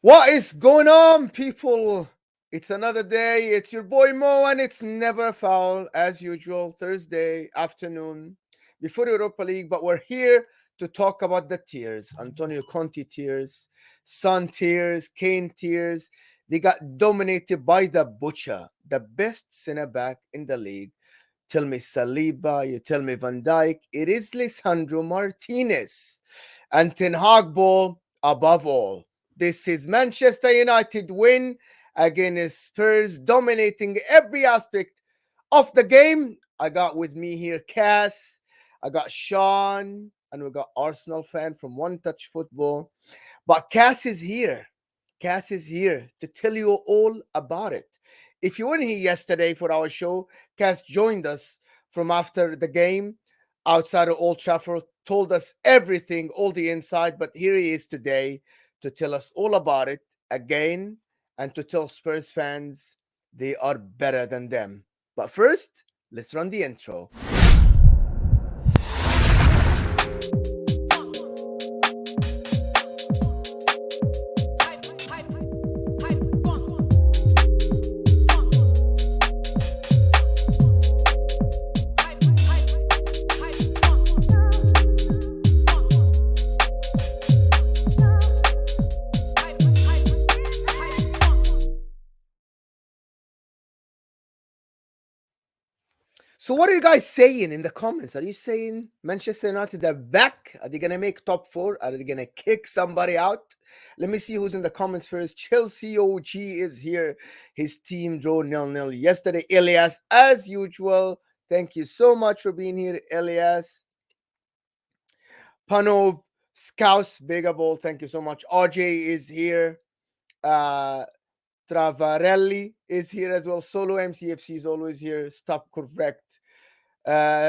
What is going on, people? It's another day. It's your boy Mo, and it's never foul as usual. Thursday afternoon before Europa League, but we're here to talk about the tears. Antonio Conte tears, Son tears, Kane tears. They got dominated by the butcher, the best centre back in the league. Tell me Saliba, you tell me Van Dijk. It is Lisandro Martinez. And Ten Hag ball above all. This is Manchester United win against Spurs, dominating every aspect of the game. I got with me here Cass, I got Sean, and we got Arsenal fan from One Touch Football. But Cass is here. Cass is here to tell you all about it. If you weren't here yesterday for our show, Cass joined us from after the game outside of Old Trafford, told us everything, all the inside. But here he is today to tell us all about it again and to tell Spurs fans they are better than them. But first, let's run the intro. So what are you guys saying in the comments? Are you saying Manchester United are back? Are they going to make top four? Are they going to kick somebody out? Let me see who's in the comments first. Chelsea OG is here. His team drew 0-0 yesterday. Elias, as usual. Thank you so much for being here, Elias. Panov, Scouse, Begabol, thank you so much. RJ is here. Travarelli is here as well. Solo MCFC is always here. Stop correct.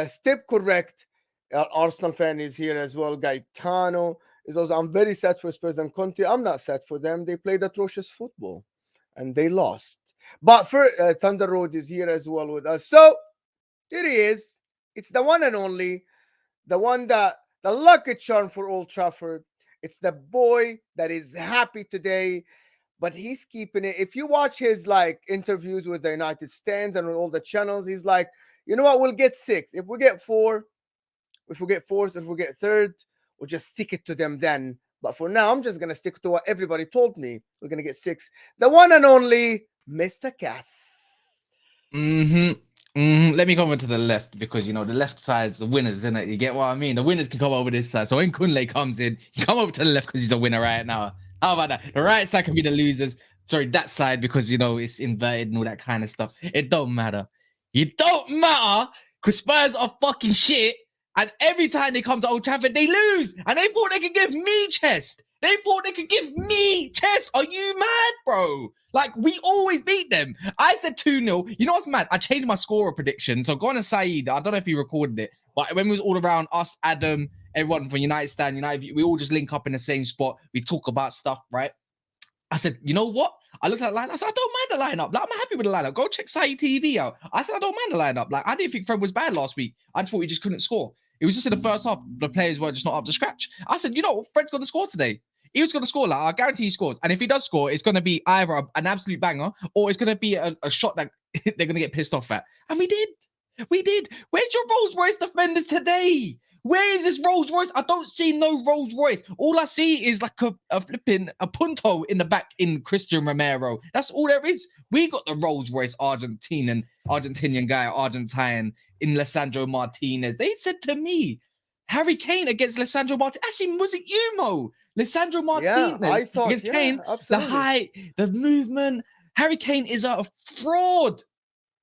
Step correct. Arsenal fan is here as well. Gaetano is also. I'm very sad for Spurs and Conte. I'm not sad for them. They played atrocious football and they lost. But for Thunder Road is here as well with us. So here he is. It's the one and only, the one that the lucky charm for Old Trafford. It's the boy that is happy today, but he's keeping it. If you watch his interviews with the United stands and on all the channels, he's like, you know what, we'll get six. If we get four, if we get fourth, if we get third, we'll just stick it to them then. But for now, I'm just gonna stick to what everybody told me. We're gonna get six. The one and only Mr. Cass. Let me come over to the left because, the left side's the winners, isn't it? You get what I mean? The winners can come over this side. So when Kunle comes in, you come over to the left because he's a winner right now. How about that? The right side can be the losers. Sorry, that side because, it's inverted and all that kind of stuff. It don't matter. It don't matter because Spurs are fucking shit. And every time they come to Old Trafford, they lose. And they thought they could give me chest. They thought they could give me chest. Are you mad, bro? We always beat them. I said 2-0. You know what's mad? I changed my scorer prediction. So go on to Saeed. I don't know if he recorded it. But when we was all around, us, Adam, everyone from United Stand, United, we all just link up in the same spot. We talk about stuff, right? I said, you know what? I looked at the lineup. I said, I don't mind the lineup. I'm happy with the lineup. Go check Saeed TV out. I said, I don't mind the lineup. I didn't think Fred was bad last week. I just thought he just couldn't score. It was just in the first half. The players were just not up to scratch. I said, Fred's going to score today. He was going to score. I guarantee he scores. And if he does score, it's going to be either an absolute banger or it's going to be a shot that they're going to get pissed off at. And we did. We did. Where's your Rolls Royce defenders today? Where is this Rolls Royce? I don't see no Rolls Royce. All I see is a punto in the back in Christian Romero. That's all there is. We got the Rolls Royce Argentinian guy, Argentine in Lisandro Martinez. They said to me, Harry Kane against Lisandro Martinez. Actually, was it you, Mo? Lisandro Martinez against Kane. Absolutely. The height, the movement. Harry Kane is a fraud.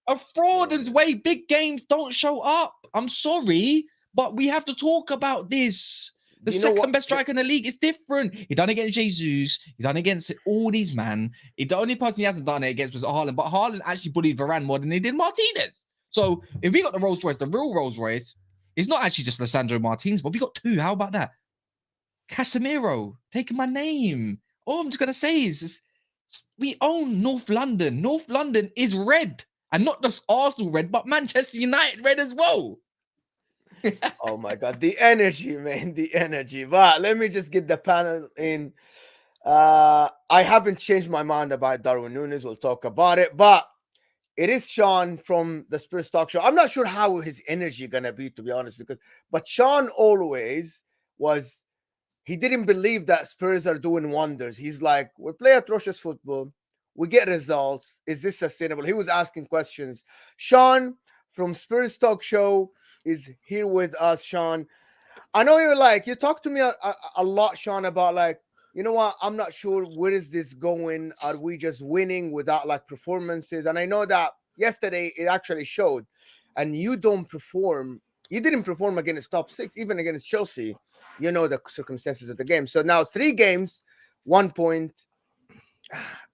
A fraud is way big games don't show up. I'm sorry, but we have to talk about this. The second best striker in the league is different. He done it against Jesus. He done it against all these man. The only person he hasn't done it against was Haaland, but Haaland actually bullied Varane more than he did Martinez. So if we got the Rolls Royce, the real Rolls Royce, it's not actually just Lisandro Martinez, but we got two. How about that? Casemiro taking my name. All I'm just gonna say is we own North London. North London is red. And not just Arsenal red, but Manchester United red as well. Oh my God, the energy, man, the energy. But let me just get the panel in. I haven't changed my mind about Darwin Nunez. We'll talk about it, but it is Sean from the Spurs Talk Show. I'm not sure how his energy gonna be, to be honest, but Sean always was. He didn't believe that Spurs are doing wonders. He's like, we play atrocious football, we get results. Is this sustainable? He was asking questions. Sean from Spurs Talk Show is here with us. Sean, I know you talk to me a lot, Sean, about like, you know what, I'm not sure where is this going. Are we just winning without like performances? And I know that yesterday it actually showed, and you didn't perform against top six, even against Chelsea. You know the circumstances of the game. So now 3 games, 1 point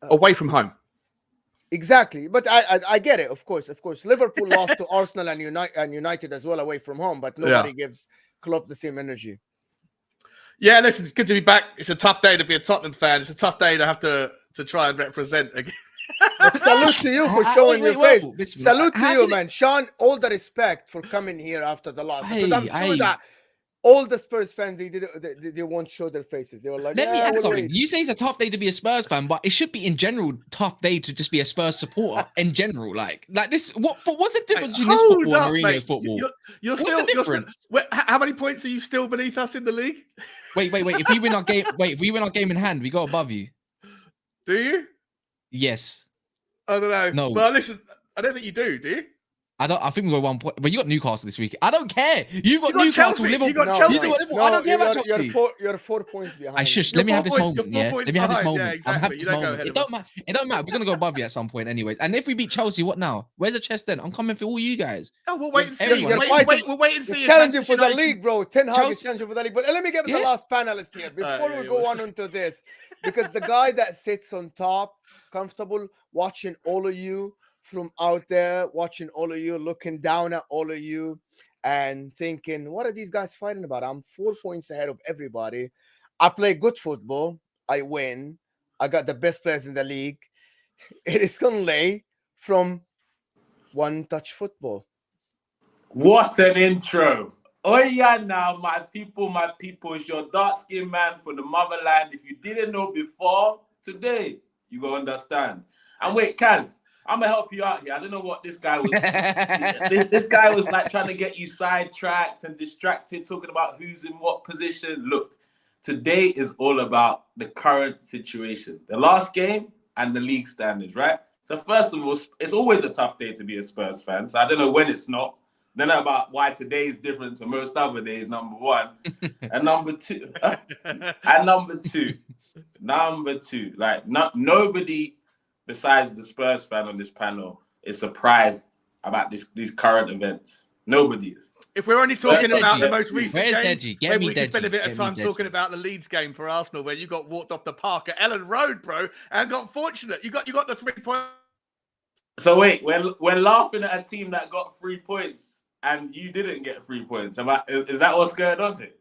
away from home. Exactly, but I get it. Of course. Liverpool lost to Arsenal and United as well away from home, but nobody gives Klopp the same energy. Yeah, listen, it's good to be back. It's a tough day to be a Tottenham fan. It's a tough day to have to try and represent again. But salute to you for showing your face. Salute to you, man. Sean, all the respect for coming here after the loss. Because I'm sure that all the Spurs fans, they won't show their faces. They were like, let me add something. You say it's a tough day to be a Spurs fan, but it should be in general tough day to just be a Spurs supporter in general. Like this. What's the difference between this football and Mourinho's football? You're still. How many points are you still beneath us in the league? Wait. If we win our game in hand, we go above you. Do you? Yes. I don't know. No. Well, listen, I don't think you do. Do you? I think we got 1 point, but you got Newcastle this week. I don't care. You've got Newcastle, Chelsea. Liverpool. You got Chelsea. I don't care about Chelsea. You're 4 points behind. I shush. Let me have this moment. Yeah. Let me have this moment. Yeah, exactly. It don't matter. It don't matter. We're gonna go above you at some point, anyways. And if we beat Chelsea, what now? Where's the chest then? I'm coming for all you guys. Oh, we'll wait and see. We'll wait and see. Challenging for the league, bro. Ten Hag is challenging for the league. But let me get the last panelist here before we go on into this, because the guy that sits on top, comfortable, watching all of you from out there, watching all of you, looking down at all of you and thinking, what are these guys fighting about? I'm 4 points ahead of everybody. I play good football. I win. I got the best players in the league. It is Conley from One Touch Football. What an intro. Oh yeah, now my people, it's your dark-skinned man from the motherland. If you didn't know before, today, you gonna understand. And wait, Kaz, I'm gonna help you out here. I don't know what this guy was. this guy was like trying to get you sidetracked and distracted, talking about who's in what position. Look, today is all about the current situation, the last game and the league standings, right? So first of all, it's always a tough day to be a Spurs fan. So I don't know when it's not. I don't know about why today is different to most other days. Number one, and number two, like nobody besides the Spurs fan on this panel is surprised about these current events. Nobody is. If we're only talking about the most recent game, maybe we can spend a bit of time talking about the Leeds game for Arsenal, where you got walked off the park at Ellen Road, bro, and got fortunate. You got the 3 points. So wait, we're laughing at a team that got 3 points and you didn't get 3 points. Is that what's going on here?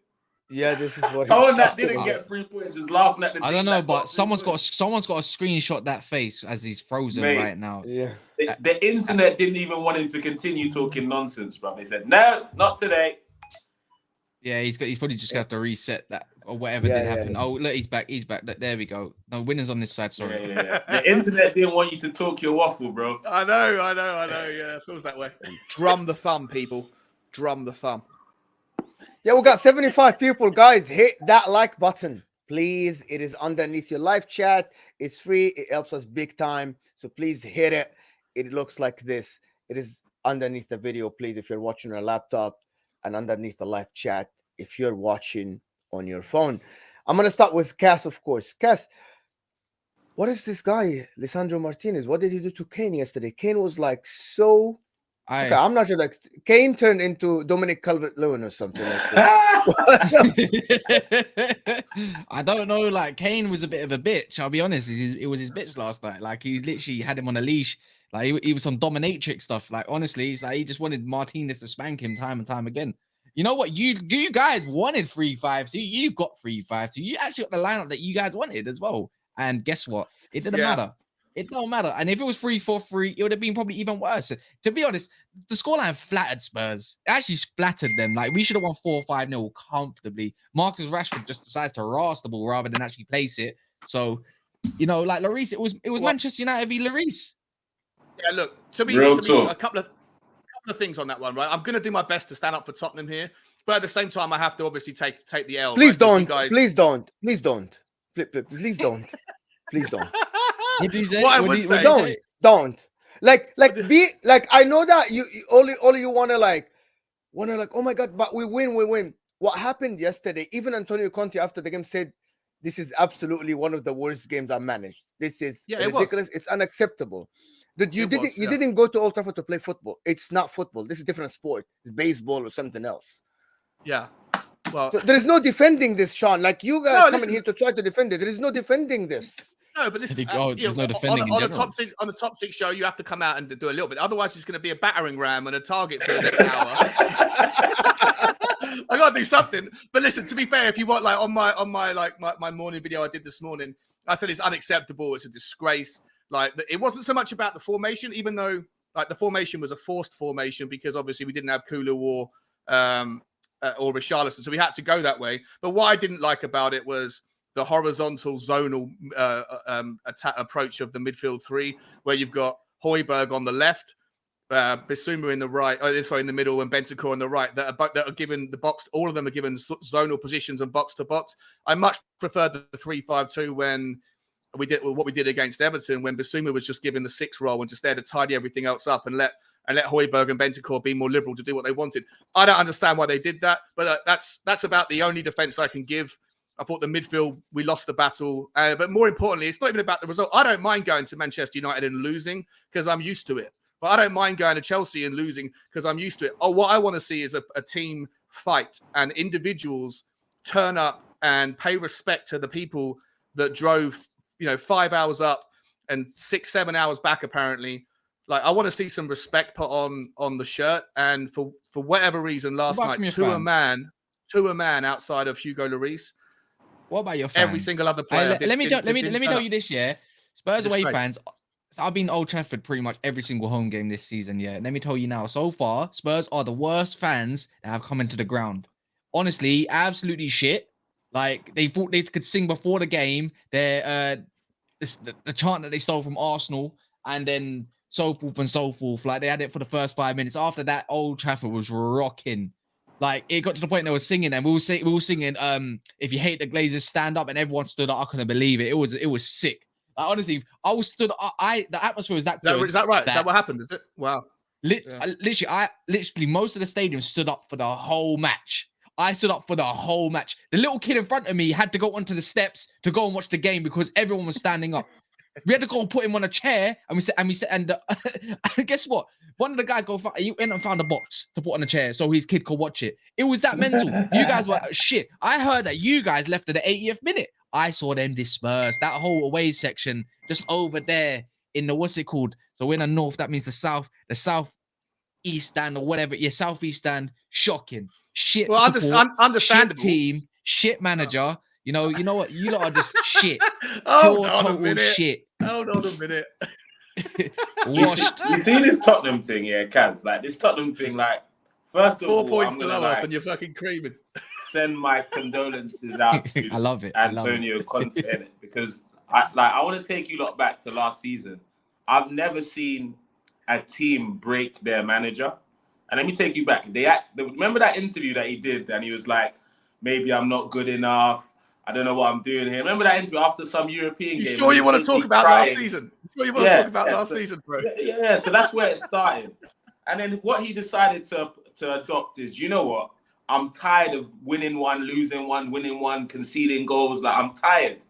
Yeah, this is what someone that didn't get 3 points is laughing at the team. I don't know, but someone's got to screenshot that face as he's frozen right now. Yeah, the internet didn't even want him to continue talking nonsense, bro. They said no, not today. Yeah, he's probably just got to reset that or whatever did happen. Oh, look, he's back. There we go. No, winners on this side. Sorry. Yeah. The internet didn't want you to talk your waffle, bro. I know. Yeah, it feels that way. Drum the thumb, people. Drum the thumb. Yeah, we got 75 people. Guys, hit that like button, please. It is underneath your live chat. It's free. It helps us big time. So please hit it. It looks like this. It is underneath the video, please, if you're watching on a laptop, and underneath the live chat if you're watching on your phone. I'm going to start with Cass, of course. Cass, what is this guy, Lisandro Martinez? What did he do to Kane yesterday? Kane was like so... Okay, I'm not sure. Like Kane turned into Dominic Calvert-Lewin or something like that. I don't know. Like Kane was a bit of a bitch. I'll be honest. It was his bitch last night. Like he literally had him on a leash. Like he was some dominatrix stuff. Like honestly, it's like he just wanted Martinez to spank him time and time again. You know what? You guys wanted 3-5-2. You got 3-5-2. You actually got the lineup that you guys wanted as well. And guess what? It didn't matter. It don't matter. And if it was 3-4-3, it would have been probably even worse. To be honest, the scoreline flattered Spurs. It actually flattered them. Like, we should have won 4-5-0 comfortably. Marcus Rashford just decides to rasp the ball rather than actually place it. So, you know, like Lloris, it was Manchester United v Lloris. Yeah, look, to be a couple of things on that one, right? I'm going to do my best to stand up for Tottenham here, but at the same time, I have to obviously take the L. Please right? don't. Please don't. Please don't. Please don't. Please don't. What do you say? What I would say, don't. Like I know that you only you wanna like, oh my god, but we win. What happened yesterday? Even Antonio Conte after the game said, "This is absolutely one of the worst games I've managed. This is ridiculous. It's unacceptable." That you didn't go to Old Trafford to play football. It's not football. This is a different sport. It's baseball or something else. Yeah. Well, so there is no defending this, Sean. Like, you guys coming here to try to defend it. There is no defending this. No, but listen, there's no defending on the top six show, you have to come out and do a little bit. Otherwise, it's going to be a battering ram and a target for the next hour. I got to do something. But listen, to be fair, if you want, like on my morning video I did this morning, I said it's unacceptable. It's a disgrace. Like, it wasn't so much about the formation, even though like the formation was a forced formation because obviously we didn't have Kulu or Richarlison, so we had to go that way. But what I didn't like about it was the horizontal zonal approach of the midfield three, where you've got Højbjerg on the left, Bissouma in the right, in the middle, and Bentancur on the right. That are given the box. All of them are given zonal positions and box to box. I much preferred the 3-5-2 when we did what we did against Everton, when Bissouma was just given the 6 role and just there to tidy everything else up and let Højbjerg and Bentancur be more liberal to do what they wanted. I don't understand why they did that, but that's about the only defense I can give. I thought the midfield, we lost the battle. But more importantly, it's not even about the result. I don't mind going to Manchester United and losing because I'm used to it. But I don't mind going to Chelsea and losing because I'm used to it. Oh, what I want to see is a team fight and individuals turn up and pay respect to the people that drove, 5 hours up and 6-7 hours back, apparently. Like, I want to see some respect put on the shirt. And for whatever reason, last night, to a man outside of Hugo Lloris. What about your fans? Every single other player. Let me tell you this, yeah. Spurs away fans. So I've been Old Trafford pretty much every single home game this season, yeah. Let me tell you now, so far, Spurs are the worst fans that have come into the ground. Honestly, absolutely shit. Like, they thought they could sing before the game. The chant that they stole from Arsenal, and then so forth and so forth. Like, they had it for the first 5 minutes. After that, Old Trafford was rocking. Like, it got to the point they were singing, and we were singing, if you hate the Glazers, stand up, and everyone stood up. I couldn't believe it. It was sick. Like, honestly, I was stood up. The atmosphere was that good. Is that right? Is that what happened? Is it? Wow. Literally, most of the stadium stood up for the whole match. I stood up for the whole match. The little kid in front of me had to go onto the steps to go and watch the game because everyone was standing up. We had to go and put him on a chair, and guess what? One of the guys he went and found a box to put on a chair so his kid could watch it. It was that mental. You guys were shit. I heard that you guys left at the 80th minute. I saw them disperse. That whole away section just over there in the what's it called? So we're in the north. That means the south east stand or whatever. Yeah, southeast stand. Shocking. Shit. Well, understandable. Shit team. Shit manager. You know what? You lot are just shit. Hold on a minute. Shit. Hold on a minute. You see this Tottenham thing, yeah, Kaz? Like, this Tottenham thing, like, first of all, 4 points below us and you're fucking creaming. Send my condolences out to I love it. Antonio Conte in it, because I want to take you lot back to last season. I've never seen a team break their manager. And let me take you back. Remember that interview that he did, and he was like, maybe I'm not good enough. I don't know what I'm doing here. Remember that interview after some European game? You sure you want to talk about last season? You sure you want to talk about last season, bro? Yeah, so that's where it started. And then what he decided to adopt is, you know what? I'm tired of winning one, losing one, winning one, conceding goals. Like, I'm tired.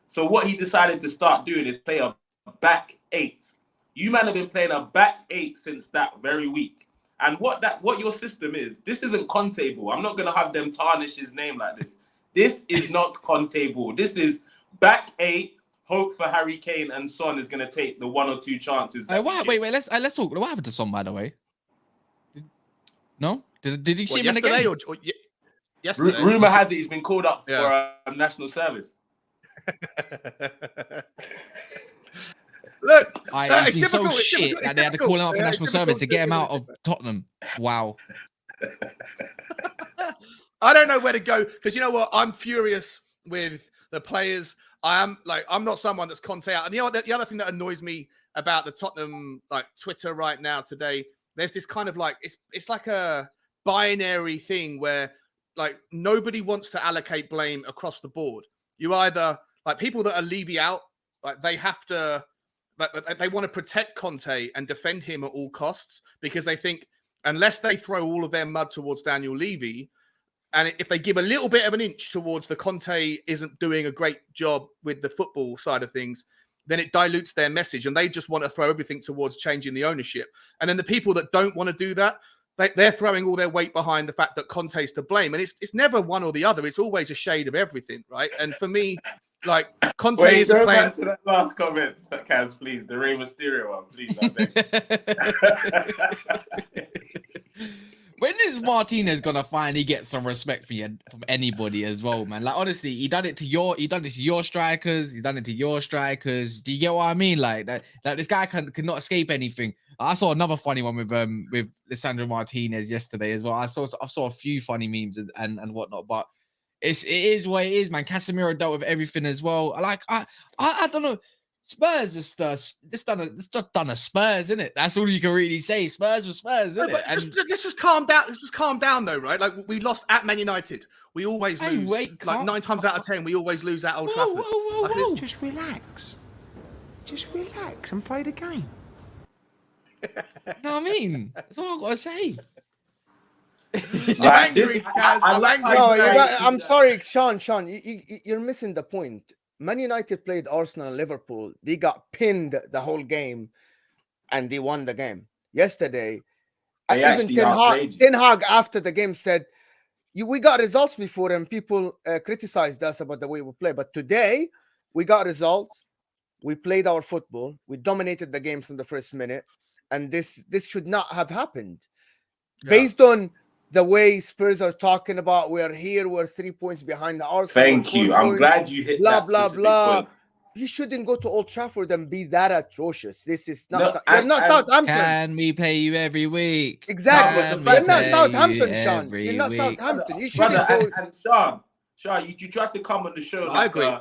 So what he decided to start doing is play a back 8. You man have been playing a back 8 since that very week. And what your system is, this isn't Conte ball. I'm not going to have them tarnish his name like this. This is not Conte ball. This is back 8. Hope for Harry Kane and Son is going to take the 1 or 2 chances. Wait. Let's talk. What happened to Son, by the way? No? Did he see him in the game? Or yesterday? Rumor has it he's been called up for national service. Look, He's been so difficult, shit that they had to call him out for Yeah, national it's service to difficult, get him out of difficult. Tottenham. Wow. I don't know where to go because you know what? I'm furious with the players. I'm not someone that's Conte out. And you know what? The other thing that annoys me about the Tottenham Twitter right now today, there's this kind of it's like a binary thing where nobody wants to allocate blame across the board. You either people that are Levy out, they have to, they want to protect Conte and defend him at all costs because they think unless they throw all of their mud towards Daniel Levy, and if they give a little bit of an inch towards the Conte isn't doing a great job with the football side of things, then it dilutes their message and they just want to throw everything towards changing the ownership. And then the people that don't want to do that, they're throwing all their weight behind the fact that Conte's to blame. And it's never one or the other. It's always a shade of everything, right? And for me, Conte is go playing... back to that last comment, Kaz, please. The Rey Mysterio one, please. I beg. When is Martinez gonna finally get some respect from anybody as well, man? Honestly, he done it to your strikers. He's done it to your strikers. Do you get what I mean? That this guy cannot escape anything. I saw another funny one with Lisandro Martinez yesterday as well. I saw a few funny memes and whatnot, but it is what it is, man. Casemiro dealt with everything as well. I don't know. Spurs just done a Spurs, isn't it? That's all you can really say. Spurs were Spurs, isn't it? Let's just calm down. Let's just calm down, though, right? We lost at Man United. We always lose. 9 times out of 10, we always lose at Old Trafford. Whoa. Just relax and play the game. You know what I mean? That's all I've got to say. I'm angry, Kaz. I'm angry. No, I'm sorry, Sean. You're missing the point. Man United played Arsenal and Liverpool. They got pinned the whole game, and they won the game. Yesterday, even Ten Hag after the game said, we got results before, and people criticized us about the way we play. But today, we got results. We played our football. We dominated the game from the first minute, and this should not have happened. Yeah. Based on the way Spurs are talking about, we're 3 points behind the Arsenal. Thank you. I'm glad you hit that blah. point. You shouldn't go to Old Trafford and be that atrocious. This is not. You're not Southampton. Can we play you every week? Exactly. You're not Southampton, Sean. You're not Southampton. You shouldn't go. And Sean, you tried to come on the show. I agree.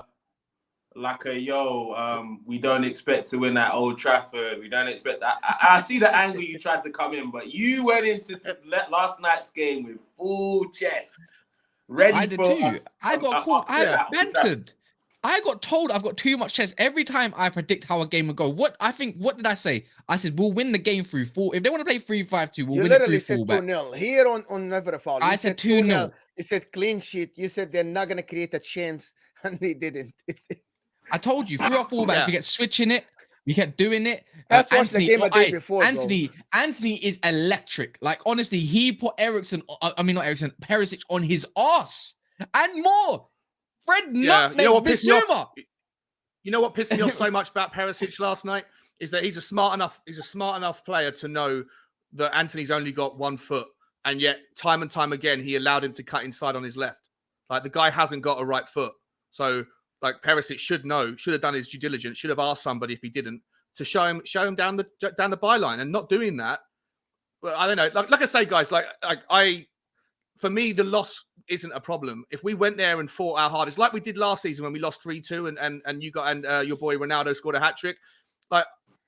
We don't expect to win at Old Trafford. We don't expect that. I see the angle you tried to come in, but you went into last night's game with full chest, ready. I did too. I got caught. I got bantered. I got told I've got too much chest every time I predict how a game will go. What did I say? I said we'll win the game through 4. If they want to play 3-5-2, we'll win it through 4 backs. You literally said 2-0 here on Never a Foul. I said 2-0. You said clean sheet. You said they're not going to create a chance, and they didn't. I told you 3 or 4 backs. We kept switching it. We kept doing it. That's watched the game a day before. Anthony is electric. Honestly, he put Perisic on his ass and more. Fred Nutmeg Bissouma. You know what pissed me off so much about Perisic last night is that he's a smart enough player to know that Anthony's only got 1 foot, and yet time and time again he allowed him to cut inside on his left. The guy hasn't got a right foot, so. Perisic should have done his due diligence, should have asked somebody if he didn't to show him down the byline, and not doing that. Well, I don't know. Like I say, guys, for me, the loss isn't a problem. If we went there and fought our hardest, like we did last season when we lost 3-2, and your boy Ronaldo scored a hat-trick,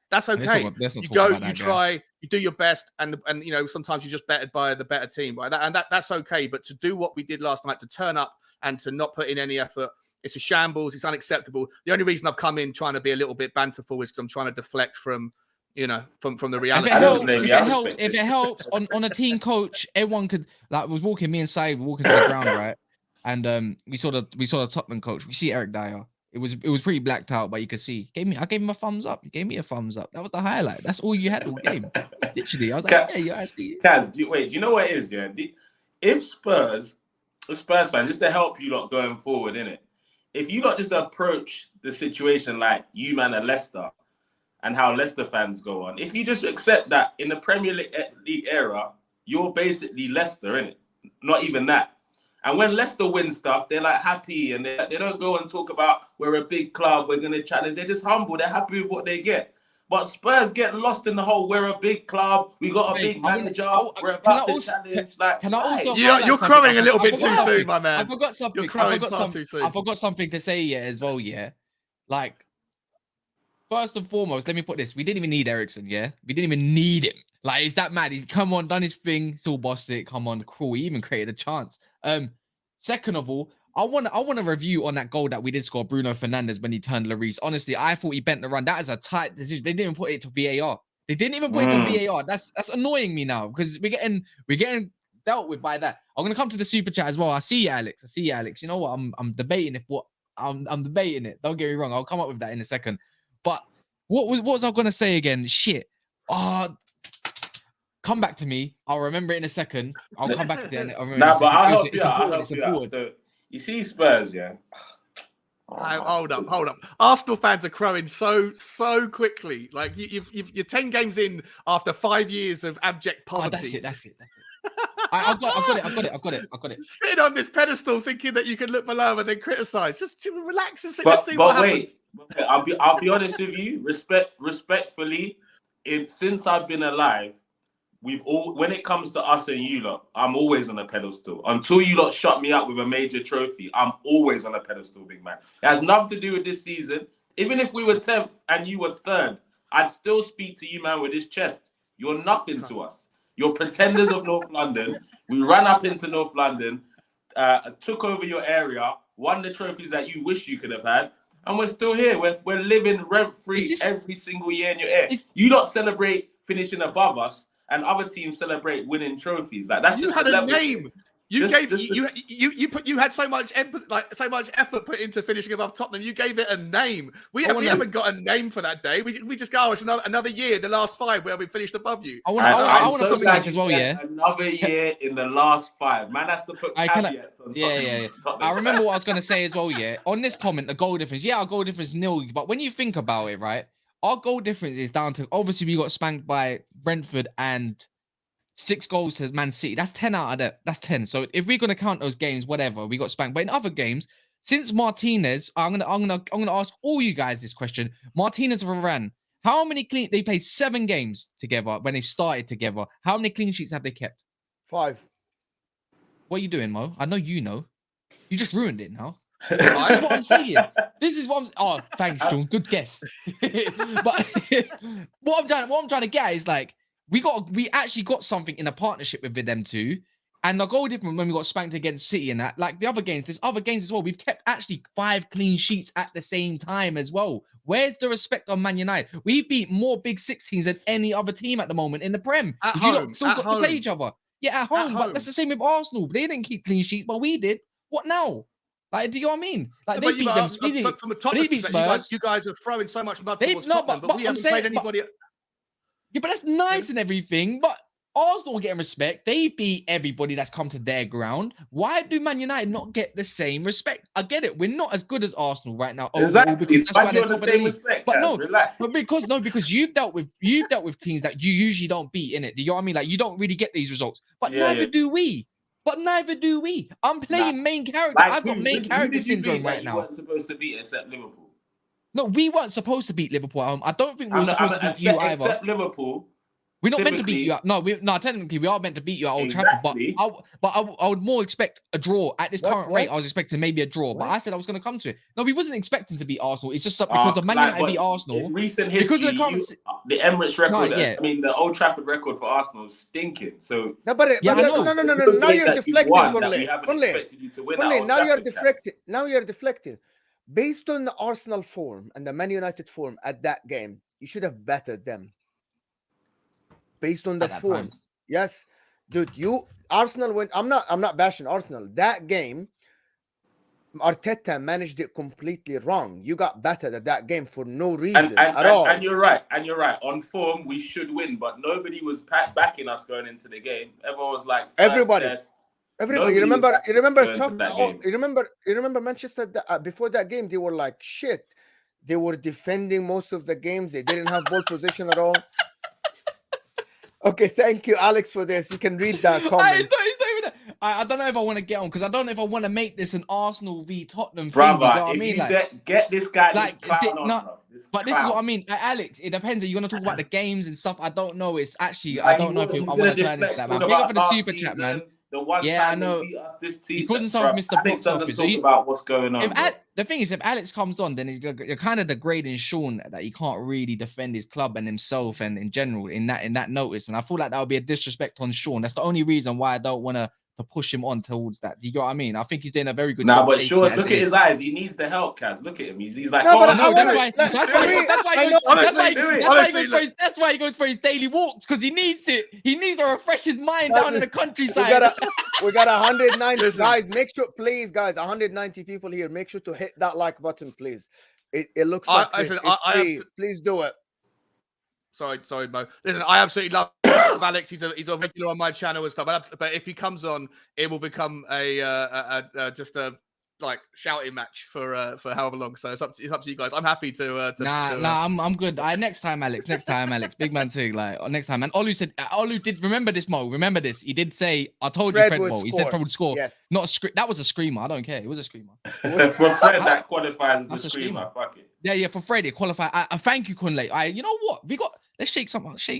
that's okay. You go, you try, you do your best, and sometimes you're just bettered by the better team, right? That's okay. But to do what we did last night, to turn up and to not put in any effort, it's a shambles. It's unacceptable. The only reason I've come in trying to be a little bit banterful is because I'm trying to deflect from the reality. If it helps on a team coach, everyone could was walking. Me and Said walking to the ground, right? And we saw the Tottenham coach. We see Eric Dyer. It was pretty blacked out, but you could see. I gave him a thumbs up. He gave me a thumbs up. That was the highlight. That's all you had all game. Literally, I was like, yeah, you actually. Taz, do you know what it is? Yeah, if Spurs fan, just to help you lot going forward, innit? If you not just approach the situation like you man are Leicester and how Leicester fans go on, if you just accept that in the Premier League era, you're basically Leicester, innit? Not even that. And when Leicester win stuff, they're happy and they don't go and talk about we're a big club, we're going to challenge. They're just humble. They're happy with what they get. But Spurs get lost in the whole. We're a big club. We got a big manager. We're about to challenge. Like, can I also? You're crowing a little bit too soon, my man. I forgot something. You're crowing far too soon. I forgot something to say here as well. Yeah, like first and foremost, let me put this: we didn't even need Eriksen. Yeah, we didn't even need him. Like, is that mad? He's come on, done his thing, still bossed it. Come on, cool. He even created a chance. Second of all, I want to review on that goal that we did score, Bruno Fernandes, when he turned Lloris. Honestly, I thought he bent the run. That is a tight decision. They didn't even put it to VAR. They didn't even put it to VAR. That's annoying me now because we're getting dealt with by that. I'm gonna come to the super chat as well. I see you, Alex. You know what? I'm debating I'm debating it. Don't get me wrong. I'll come up with that in a second. But what was I gonna say again? Shit. Come back to me. I'll remember it in a second. I'll come back to it. But I'll help you out. So you see Spurs, yeah. Hold up. Arsenal fans are crowing so quickly. Like you're 10 games in after 5 years of abject poverty. That's it. I've got it. Sitting on this pedestal thinking that you can look below and then criticize. Just relax and let's see what happens. Wait, I'll be honest with you. Respectfully, since I've been alive, when it comes to us and you lot, I'm always on a pedestal. Until you lot shut me up with a major trophy, I'm always on a pedestal, big man. It has nothing to do with this season. Even if we were 10th and you were 3rd, I'd still speak to you, man, with this chest. You're nothing to us. You're pretenders of North London. We ran up into North London, took over your area, won the trophies that you wish you could have had, and we're still here. We're living rent-free every single year in your air. You lot celebrate finishing above us, and other teams celebrate winning trophies. Like that's you just had a name. You had so much effort put into finishing above Tottenham. You gave it a name. We haven't got a name for that day. We just go, it's another year, the last 5 where we finished above you. I want to put something as well, yeah. Another year in the last 5. Man has to put caveats on yeah. I remember what I was going to say as well, yeah. On this comment, the goal difference. Yeah, our goal difference 0. But when you think about it, right, our goal difference is down to, obviously, we got spanked by Brentford and 6 goals to Man City. That's 10 out of that. That's 10. So if we're gonna count those games, whatever, we got spanked. But in other games, since Martinez, I'm gonna ask all you guys this question. Martinez and Varane, how many they played 7 games together when they started together? How many clean sheets have they kept? 5. What are you doing, Mo? I know you know. You just ruined it now. This is what I'm saying. Oh, thanks, John. Good guess. But what I'm trying to get is like, we actually got something in a partnership with them two, and the goal different when we got spanked against City and that. Like the other games, there's other games as well. We've kept actually 5 clean sheets at the same time as well. Where's the respect on Man United? We beat more Big 16s than any other team at the moment in the Prem. At you home, still got to play each other. Yeah, at home. But that's the same with Arsenal. They didn't keep clean sheets, but we did. What now? Like, do you know what I mean? Like, they beat them. From a Tottenham perspective, you guys are throwing so much mud towards Tottenham, but we haven't played anybody. Yeah, but that's nice and everything. But Arsenal getting respect. They beat everybody that's come to their ground. Why do Man United not get the same respect? I get it. We're not as good as Arsenal right now. Exactly. Because that's why they're the same respect. But because you've dealt with teams that you usually don't beat, innit? Do you know what I mean? Like, you don't really get these results. But neither do we. I'm playing main character. Like, I've got main character syndrome right now. You weren't supposed to beat except Liverpool. No, we weren't supposed to beat Liverpool. I don't think we were supposed to beat you either. Except Liverpool. We're not meant to beat you. No, technically we are meant to beat you at Old Trafford. But I would more expect a draw at this current rate. I was expecting maybe a draw, but I said I was going to come to it. No, we wasn't expecting to beat Arsenal. It's just because the Man United beat Arsenal. In recent history, the Emirates record, the Old Trafford record for Arsenal is stinking. So no. Now you're deflecting. Now you're deflecting. Based on the Arsenal form and the Man United form at that game, you should have bettered them. Based on the form, yes, dude. Arsenal went. I'm not bashing Arsenal. That game, Arteta managed it completely wrong. You got battered at that game for no reason at all. And you're right. On form, we should win, but nobody was backing us going into the game. Everyone was like, everybody. You remember Manchester before that game? They were like shit. They were defending most of the games. They didn't have ball position at all. Okay, thank you, Alex, for this. You can read that comment. I don't know if I want to get on because I don't know if I want to make this an Arsenal v Tottenham brother, thing. You know what I mean? Get this guy, like, But this is what I mean, Alex. It depends. Are you gonna talk about the games and stuff? I don't know. It's actually I don't know if I want to turn into that, man. Big up for the super chat, man. The one Yeah, I time know. they beat us this team. He calls himself Mr. Alex Box doesn't Office. talk about what's going on. The thing is, if Alex comes on, then you're kind of degrading Sean that he can't really defend his club and himself and in general in that notice. And I feel like that would be a disrespect on Sean. That's the only reason why I don't want to push him on towards that. Do you get what I mean? I think he's doing a very good job. But Sean, look at his eyes. He needs the help, Kaz. Look at him. He's like, No, but that's why he goes for his daily walks, because he needs it. He needs to refresh his mind down in the countryside. We got 190 guys. Make sure, please, guys, 190 people here. Make sure to hit that like button, please. It looks like please do it. Sorry, Mo. Listen, I absolutely love Alex. He's a regular on my channel and stuff. But if he comes on, it will become just a like shouting match for however long. So it's up to you guys. I'm happy to. I'm good. Next time, Alex. Big man thing. Like next time. And Olu did remember this, Mo. Remember this. He did say, I told you, Fred Mo. He said Fred would score. Yes. Not a that was a screamer. I don't care. It was a screamer. For Fred, that qualifies as a screamer. Fuck it. Yeah. For Fred, it qualified. I thank you, Kunle. You know what? Let's shake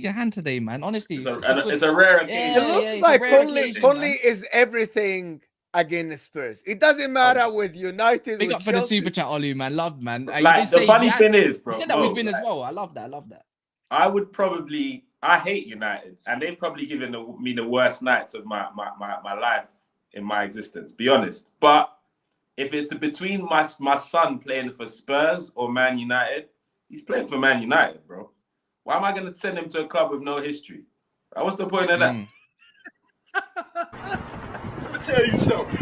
your hand today, man. Honestly, it's a rare occasion. It looks like Conley is everything against Spurs. It doesn't matter with United. Big up for the super chat, Olu, man. Loved, man. Like the funny thing is, bro. You said that we've been as well. I love that. I hate United, and they've probably given me the worst nights of my life in my existence. Be honest, but if it's between my son playing for Spurs or Man United, he's playing for Man United, bro. Why am I going to send him to a club with no history? What's the point of that? Let me tell you something.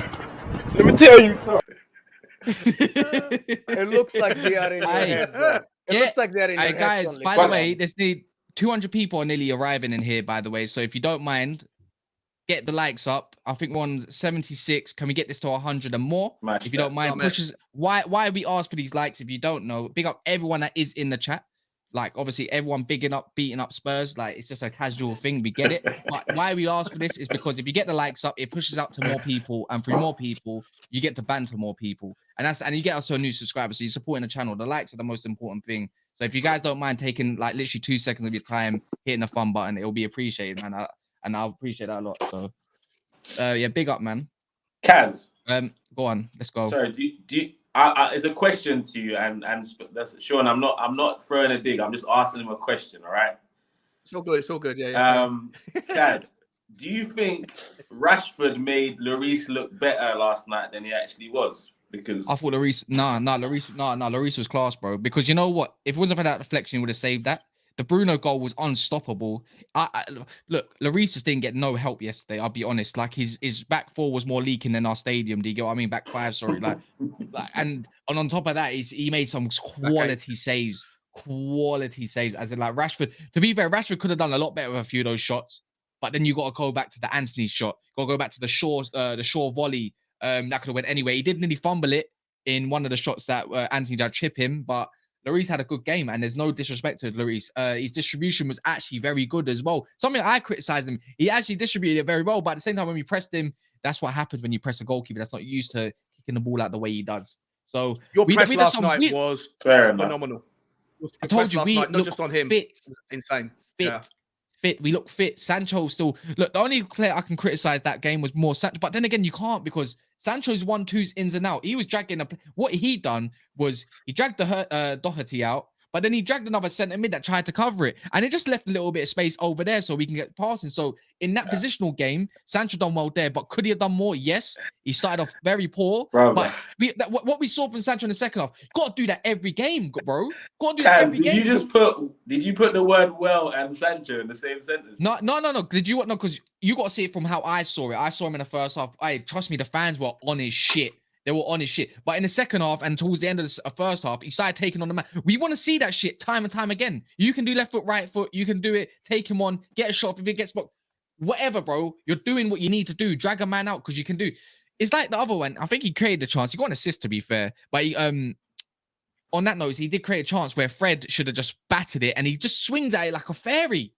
It looks like they are in your head, bro. It looks like they're in your head. Guys, by the way, there's 200 people are nearly arriving in here, by the way. So if you don't mind, get the likes up. I think we're on 76. Can we get this to 100 and more? If you don't mind, why we ask for these likes if you don't know? Big up everyone that is in the chat. Like, obviously, everyone beating up Spurs. Like, it's just a casual thing. We get it. But why we ask for this is because if you get the likes up, it pushes out to more people. And through more people, you get to banter more people. And you get us to a new subscriber. So you're supporting the channel. The likes are the most important thing. So if you guys don't mind taking, like, literally 2 seconds of your time, hitting the fun button, it'll be appreciated, man. And I'll appreciate that a lot. So, big up, man. Kaz. Go on. Let's go. Sorry, do you... it's a question to you, and that's Sean. I'm not throwing a dig. I'm just asking him a question. All right. It's all good. Yeah. Kaz, do you think Rashford made Lloris look better last night than he actually was? Because I thought Lloris was class, bro. Because you know what? If it wasn't for that deflection, he would have saved that. The Bruno goal was unstoppable. Look, Lloris just didn't get no help yesterday. I'll be honest. Like his back four was more leaking than our stadium. Do you get what I mean? Back five, sorry. And on top of that, he made some quality saves. Quality saves. As in, like Rashford. To be fair, Rashford could have done a lot better with a few of those shots. But then you got to go back to the Anthony shot. Got to go back to the Shaw volley. That could have went anyway. He did nearly fumble it in one of the shots that Anthony did chip him, but Lloris had a good game, and there's no disrespect to Lloris. His distribution was actually very good as well. Something I criticized him. He actually distributed it very well, but at the same time, when we pressed him, that's what happens when you press a goalkeeper that's not used to kicking the ball out the way he does. So your press last night was phenomenal. I told you, not just on him. It was insane. Fit. We look fit. Sancho still look. The only player I can criticize that game was more Sancho, but then again, you can't because Sancho's 1-2s ins and out. He was dragging what he done was he dragged the Doherty out, but then he dragged another centre mid that tried to cover it, and it just left a little bit of space over there so we can get passing. So in that positional game, Sancho done well there, but could he have done more? Yes, he started off very poor. Bro, but what we saw from Sancho in the second half, got to do that every game, bro. Got to do that every game. Did you put the word "well" and Sancho in the same sentence? No. Did you what? No, because you got to see it from how I saw it. I saw him in the first half. Trust me, the fans were on his shit. They were on his shit. But in the second half and towards the end of the first half, he started taking on the man. We want to see that shit time and time again. You can do left foot, right foot. You can do it. Take him on. Get a shot if it gets blocked. Whatever, bro. You're doing what you need to do. Drag a man out because you can do. It's like the other one. I think he created a chance. He got an assist, to be fair. But he, on that note, he did create a chance where Fred should have just batted it. And he just swings at it like a fairy.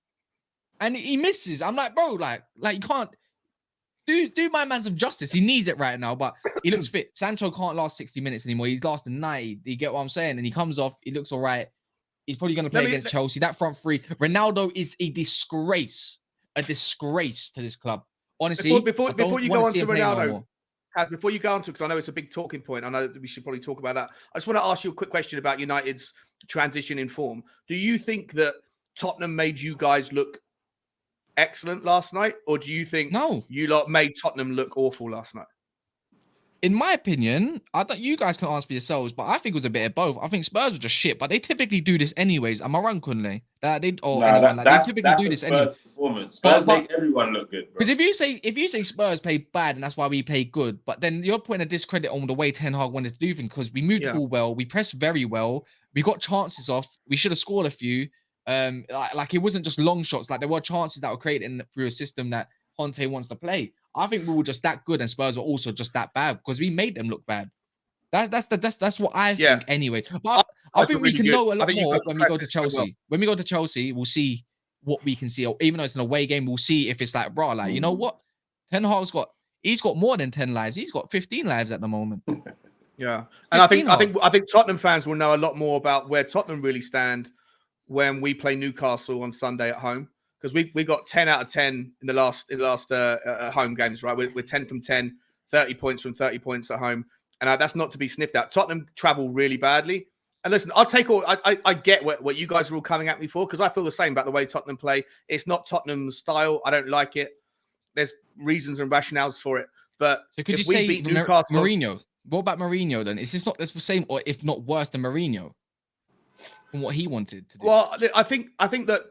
And he misses. I'm like, bro, like you can't. Do my man some justice. He needs it right now, but he looks fit. Sancho can't last 60 minutes anymore. He's lasting 90. Do you get what I'm saying? And he comes off. He looks all right. He's probably going to play against Chelsea. That front three. Ronaldo is a disgrace to this club. Honestly, before you go on to Ronaldo, no before you go on to, because I know it's a big talking point, I know that we should probably talk about that. I just want to ask you a quick question about United's transition in form. Do you think that Tottenham made you guys look excellent last night, or do you think you lot made Tottenham look awful last night? In my opinion, I don't. You guys can answer for yourselves, but I think it was a bit of both. I think Spurs were just shit, but they typically do this anyways. Am I wrong, Kunle? They typically do this anyway. Performance. Spurs make everyone look good. Because if you say Spurs play bad, and that's why we play good, but then you're putting a discredit on the way Ten Hag wanted to do things. Because we moved the ball well, we pressed very well, we got chances off. We should have scored a few. Like it wasn't just long shots. Like there were chances that were created through a system that Conte wants to play. I think we were just that good, and Spurs were also just that bad because we made them look bad. That's what I think anyway. But I think we can know a lot more when we go to Chelsea. Well. When we go to Chelsea, we'll see what we can see. Or even though it's an away game, we'll see if it's like, bro, like you know what, Ten Hag's got more than 10 lives. He's got 15 lives at the moment. Yeah, and I think Tottenham fans will know a lot more about where Tottenham really stand when we play Newcastle on Sunday at home. Because we got 10 out of 10 in the last home games, right? We're 10 from 10, 30 points from 30 points at home. And that's not to be sniffed at. Tottenham travel really badly. And listen, I'll take all, I get what you guys are all coming at me for, because I feel the same about the way Tottenham play. It's not Tottenham's style. I don't like it. There's reasons and rationales for it. But so could you say Newcastle, Mourinho? What about Mourinho then? Is this not the same or if not worse than Mourinho from what he wanted to do? Well, I think that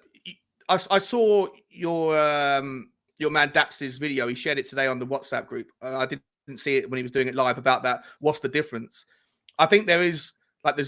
I saw your man Daps's video. He shared it today on the WhatsApp group. I didn't see it when he was doing it live about that. What's the difference? I think there's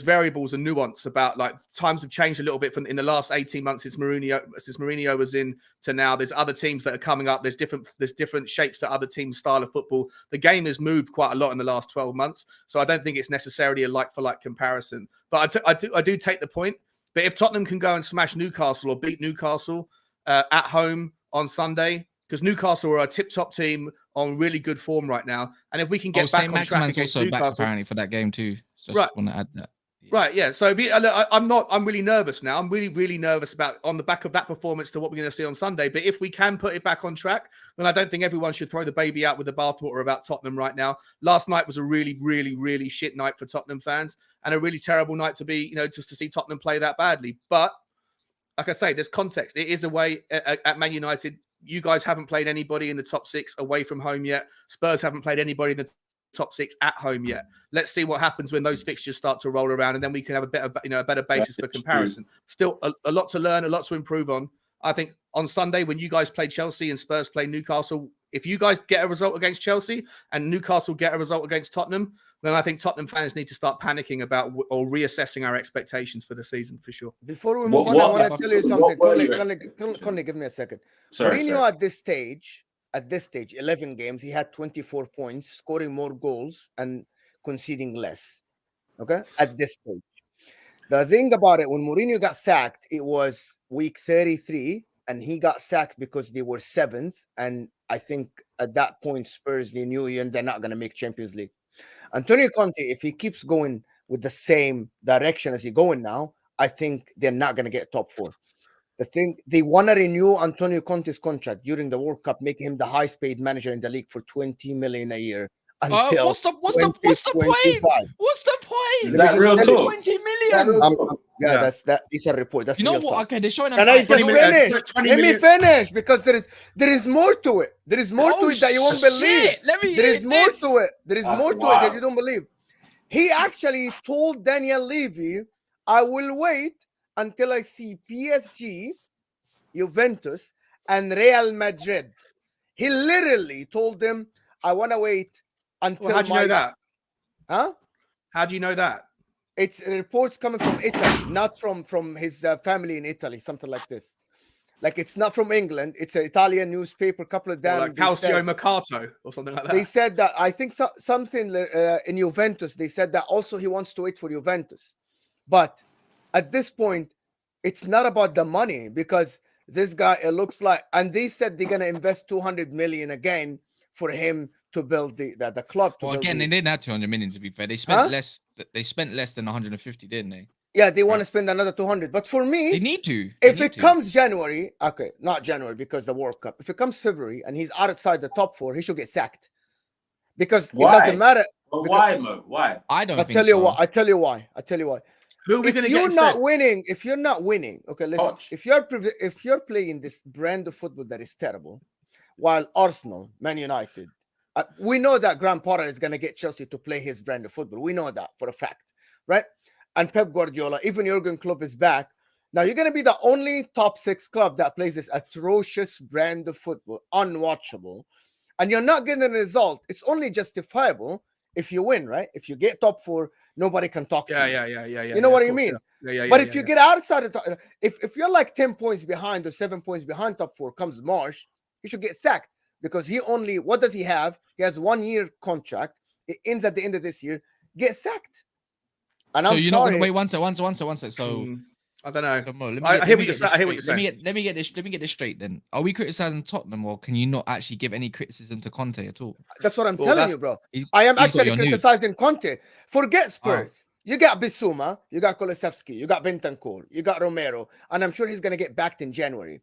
variables and nuance about like times have changed a little bit in the last 18 months since Mourinho was in to now. There's other teams that are coming up. There's different shapes to other teams' style of football. The game has moved quite a lot in the last 12 months. So I don't think it's necessarily a like for like comparison. But I do take the point. But if Tottenham can go and smash Newcastle or beat Newcastle at home on Sunday, because Newcastle are a tip-top team on really good form right now, and if we can get back on track against also Newcastle, back apparently for that game too. Just right. want to add that. Yeah. Right, yeah. So I'm really nervous now. I'm really, really nervous about on the back of that performance to what we're going to see on Sunday. But if we can put it back on track, then I don't think everyone should throw the baby out with the bathwater about Tottenham right now. Last night was a really, really, really shit night for Tottenham fans and a really terrible night to be, just to see Tottenham play that badly. But like I say, there's context. It is away at Man United. You guys haven't played anybody in the top 6 away from home yet. Spurs haven't played anybody in the top 6 at home yet. Let's see what happens when those fixtures start to roll around, and then we can have a better basis for comparison. Still a lot to learn, a lot to improve on. I think on Sunday when you guys play Chelsea and Spurs play Newcastle, if you guys get a result against Chelsea and Newcastle get a result against Tottenham, then I think Tottenham fans need to start panicking about or reassessing our expectations for the season for sure. Before we move on, I want to tell you something. Conley, give me a second. Mourinho at this stage, 11 games, he had 24 points, scoring more goals and conceding less. Okay? At this stage. The thing about it, when Mourinho got sacked, it was week 33, and he got sacked because they were 7th. And I think at that point, Spurs, they knew they're not going to make Champions League. Antonio Conte, if he keeps going with the same direction as he's going now, I think they're not going to get top 4. The thing, they want to renew Antonio Conte's contract during the World Cup, making him the highest paid manager in the league for 20 million a year. Until what's the point? What's the point? Is that real talk? 20 million. That's It's a report. That's what? Okay, they're showing. Can I just finish? Let me finish, because there is more to it. There is more to it that you won't believe. There is more to it. There is more to it that you don't believe. He actually told Daniel Levy, "I will wait until I see PSG, Juventus, and Real Madrid." He literally told them, "I want to wait until." How do you know that? Huh? How do you know that? It's reports coming from Italy, not from his family in Italy, something like this. Like, it's not from England. It's an Italian newspaper. A couple of them. Like Calcio Mercato or something like that. They said that, I think something in Juventus, they said that also he wants to wait for Juventus. But at this point, it's not about the money, because this guy, it looks like, and they said they're going to invest 200 million again for him to build the club. To Well, build again, the, they didn't have 200 million to be fair. They spent Huh? less. They spent less than 150, didn't they? yeah, they want to Right. spend another 200. But for They me, need to. if it comes January, okay, not January because the World Cup. If it comes February and he's outside the top 4, he should get sacked. Because Why? it doesn't matter. But Because- why, Mo? Why? I don't I'll think tell you so. why. I tell you why. Who are we going If to get you're instead? not winning, okay, listen. Poch. If you're playing this brand of football that is terrible, while Arsenal, Man United, we know that Graham Potter is going to get Chelsea to play his brand of football. We know that for a fact, right? And Pep Guardiola, even Jurgen Klopp is back. Now you're going to be the only top 6 club that plays this atrocious brand of football, unwatchable, and you're not getting a result. It's only justifiable if you win, right? If you get top 4, nobody can talk to you. Yeah. You know what I mean? Yeah. But if you get outside of if you're like 10 points behind or 7 points behind top 4 comes March, he should get sacked because what does he have? He has 1-year contract. It ends at the end of this year. Get sacked. And So I'm you're sorry. not gonna wait one sec. So I don't know. So Mo, I hear what you're saying. Let me get this straight. Then, are we criticizing Tottenham, or can you not actually give any criticism to Conte at all? That's what I'm Well, telling that's- you, bro. He's- I am he's got actually your nudes. criticizing Conte. Forget Spurs. You got Bissouma, you got Kulusevski, you got Bentancur, you got Romero, and I'm sure he's going to get backed in January.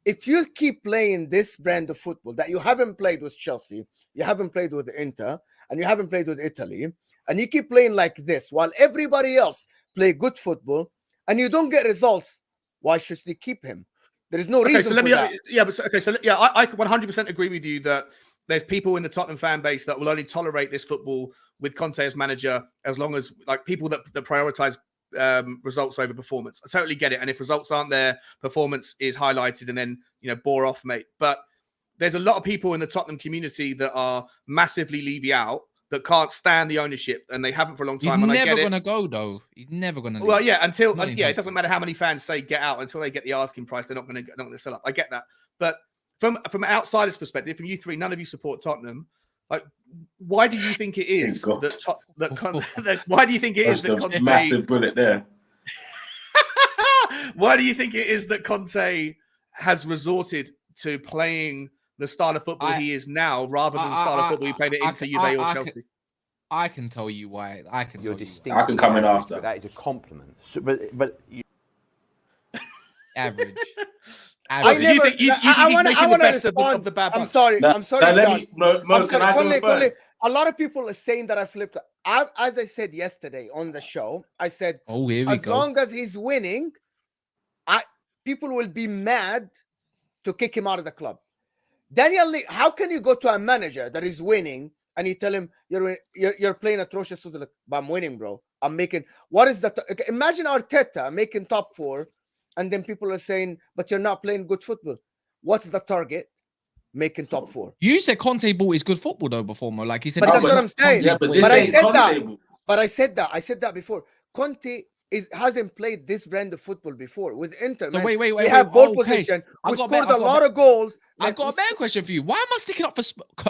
If you keep playing this brand of football that you haven't played with Chelsea, you haven't played with Inter, and you haven't played with Italy, and you keep playing like this while everybody else play good football, and you don't get results, why should they keep him? There is no reason So let for me, that. I 100% agree with you that there's people in the Tottenham fan base that will only tolerate this football with Conte as manager as long as like people that prioritize results over performance. I totally get it. And if results aren't there, performance is highlighted and then, bore off, mate. But there's a lot of people in the Tottenham community that are massively Levy out, that can't stand the ownership, and they haven't for a long time. He's and never I get gonna go though. He's never gonna. Well, leave. yeah, until Not it doesn't matter how many fans say get out until they get the asking price. They're not going to sell up. I get that, but from an outsider's perspective, from you three, none of you support Tottenham. Like, why do you think it is why do you think it is that Conte massive bullet there? Why do you think it is that Conte has resorted to playing the style of football he is now, rather than the style of football he played at Inter, Juve, or Chelsea? I can tell you why. I can. You're tell you distinct. I can come in after. But that is a compliment. So, but you... average. I So never, you think he's making the best of the bad I'm bunch? sorry. Now, I'm sorry, now let Sean. me, Mo, I'm can I sorry. go Conte, first? a lot of people are saying that I flipped. As I said yesterday on the show, I said, Oh, here we as go. long as he's winning, people will be mad to kick him out of the club. Daniel Lee, how can you go to a manager that is winning and you tell him you're playing atrocious football? But I'm winning, bro. I'm making. What is that? Imagine Arteta making top 4, and then people are saying, but you're not playing good football. What's the target? Making top 4. You said Conte bought his good football though before, Mo. Like he said. But that's what I'm saying. Yeah, but Conte's this I ain't said Conte. that. But I said that before. Conte hasn't played this brand of football before with Inter. So Man. wait. We have ball Okay. position. I We got scored a a lot of goals. I got a better question for you. Why am I sticking up for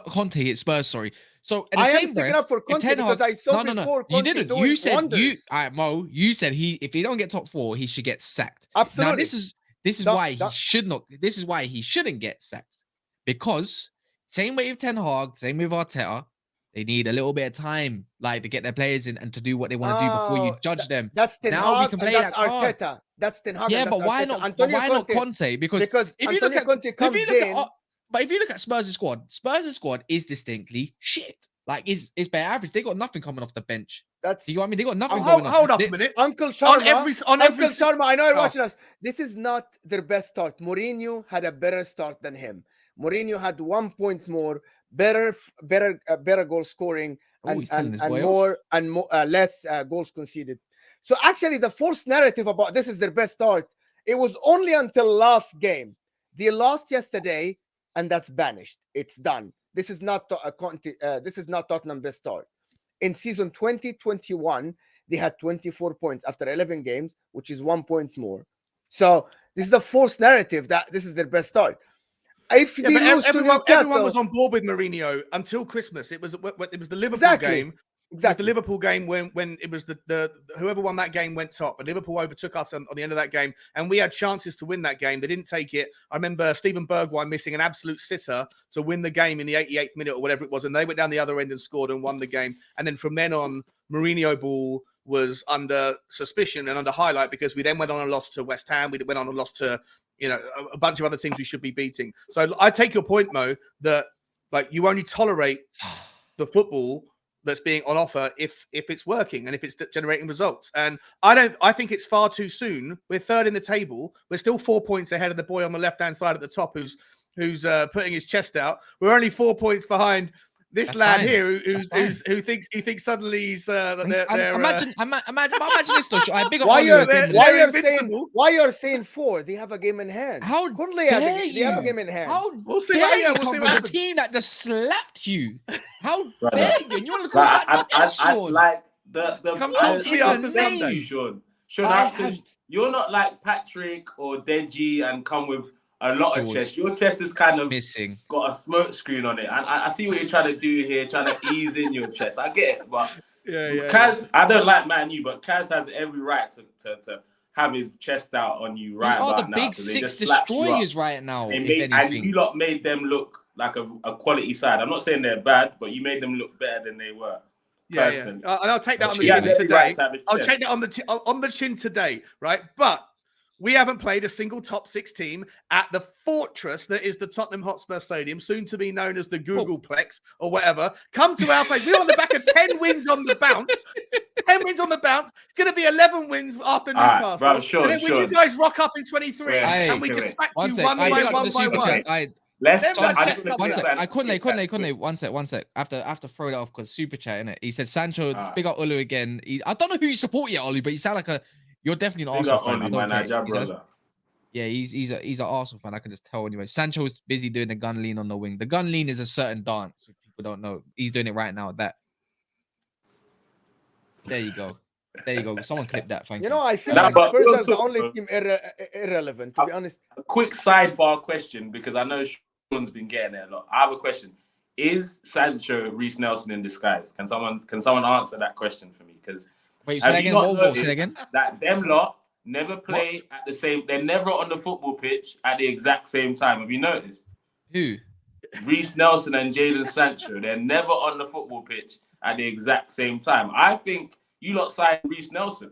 Conte at Spurs? Sorry. So in the I same am sticking breath, up for if Conte Ten Hag- because I saw no. before You Conte didn't. doing You said wonders. Mo. You said if he don't get top 4, he should get sacked. Absolutely. Now this is why he should not. This is why he shouldn't get sacked, because same way with Ten Hag, same with Arteta, they need a little bit of time, like to get their players in and to do what they want to do before you judge them. That's Ten Now we Hag can and play that's that card. Arteta. That's Ten Hag. Yeah, and but that's why Arteta. not? Antonio Not Conte? Because if you look at Conte comes in. But if you look at Spurs' squad is distinctly shit. Like is bare average. They got nothing coming off the bench. That's You know what I mean? They got nothing Hold, going hold on. up a minute. Uncle Sharma. Uncle Sharma, I know you're Oh. watching us. This is not their best start. Mourinho had a better start than him. Mourinho had 1 point more, better goal scoring, he's telling his boy more less goals conceded. So actually, the false narrative about this is their best start. It was only until last game. They lost yesterday, and that's banished. It's done. This is not this is not Tottenham's best start. In season 2021, they had 24 points after 11 games, which is 1 point more. So this is a false narrative that this is their best start. If they lose to Newcastle, everyone was on board with Mourinho until Christmas. It was the Liverpool game It was the Exactly. Liverpool game when it was the whoever won that game went top, and Liverpool overtook us on the end of that game, and we had chances to win that game. They didn't take it. I remember Steven Bergwijn missing an absolute sitter to win the game in the 88th minute or whatever it was, and they went down the other end and scored and won the game. And then from then on, Mourinho ball was under suspicion and under highlight because we then went on and lost to West Ham. We went on and lost to a bunch of other teams we should be beating. So I take your point, Mo, that like you only tolerate the football that's being on offer if it's working and if it's generating results. And I think it's far too soon. We're third in the table. We're still 4 points ahead of the boy on the left-hand side at the top who's putting his chest out. We're only 4 points behind this lad here who thinks suddenly he's imagine this though. I big up Why Oliver. you're saying 4? They have a game in hand. How Couldn't they have a game in hand? How We'll see dare what- yeah, you we'll come see with what a happens. team that just slapped you? How Brother. dare you? And you want to call that I Sean? like the Come I- talk to me after I thank Sunday. you, Sean. Sean, I because have- you're not like Patrick or Deji and come with a lot of George. chest. Your chest is kind of Missing. got a smoke screen on it, and I see what you're trying to do here, trying to ease in your chest. I get it, but Kaz, I don't like Man U, but Kaz has every right to have his chest out on you right We are about the now. big 'cause they six just slapped you up. destroyers right now. And If and anything, you lot made them look like a quality side. I'm not saying they're bad, but you made them look better than they were. Yeah. Personally. And I'll take that on the He has chin every right today. to have his I'll chest. take that on the chin today, right? But we haven't played a single top 6 team at the fortress that is the Tottenham Hotspur Stadium, soon to be known as the Googleplex or whatever. Come to our place. We're on the back of 10 wins on the bounce. 10 wins on the bounce. It's going to be 11 wins after All right, Newcastle. bro, Sean, and then when Sean. you guys rock up in 23 Hey, and we okay, just wait. smack one you sec. one I by big up one the by super one. chat. Let's Them talk. man I chest just up want to there. say- I couldn't. One sec. I have to throw that off because super chat innit. He said Sancho. Alright. Big up Olu again. I don't know who you support yet, Olu, but you sound like you're definitely an Big Arsenal up fan. Oli, I don't man, care. Niger brother. Yeah, he's an Arsenal fan. I can just tell anyway. Sancho's busy doing the gun lean on the wing. The gun lean is a certain dance. If people don't know, he's doing it right now. There you go. Someone clip that. Thank you. You know, I feel Nah, like but Spurs real are the talk, only bro. team irrelevant, to be honest. A quick sidebar question because I know Sean's been getting it a lot. I have a question. Is Sancho Reece Nelson in disguise? Can someone answer that question for me? Because Wait, say have that you again. not Say noticed that again. that them lot never play at the same? They're never on the football pitch at the exact same time. Have you noticed? Who? Reece Nelson and Jadon Sancho, they're never on the football pitch at the exact same time. I think you lot signed Reece Nelson.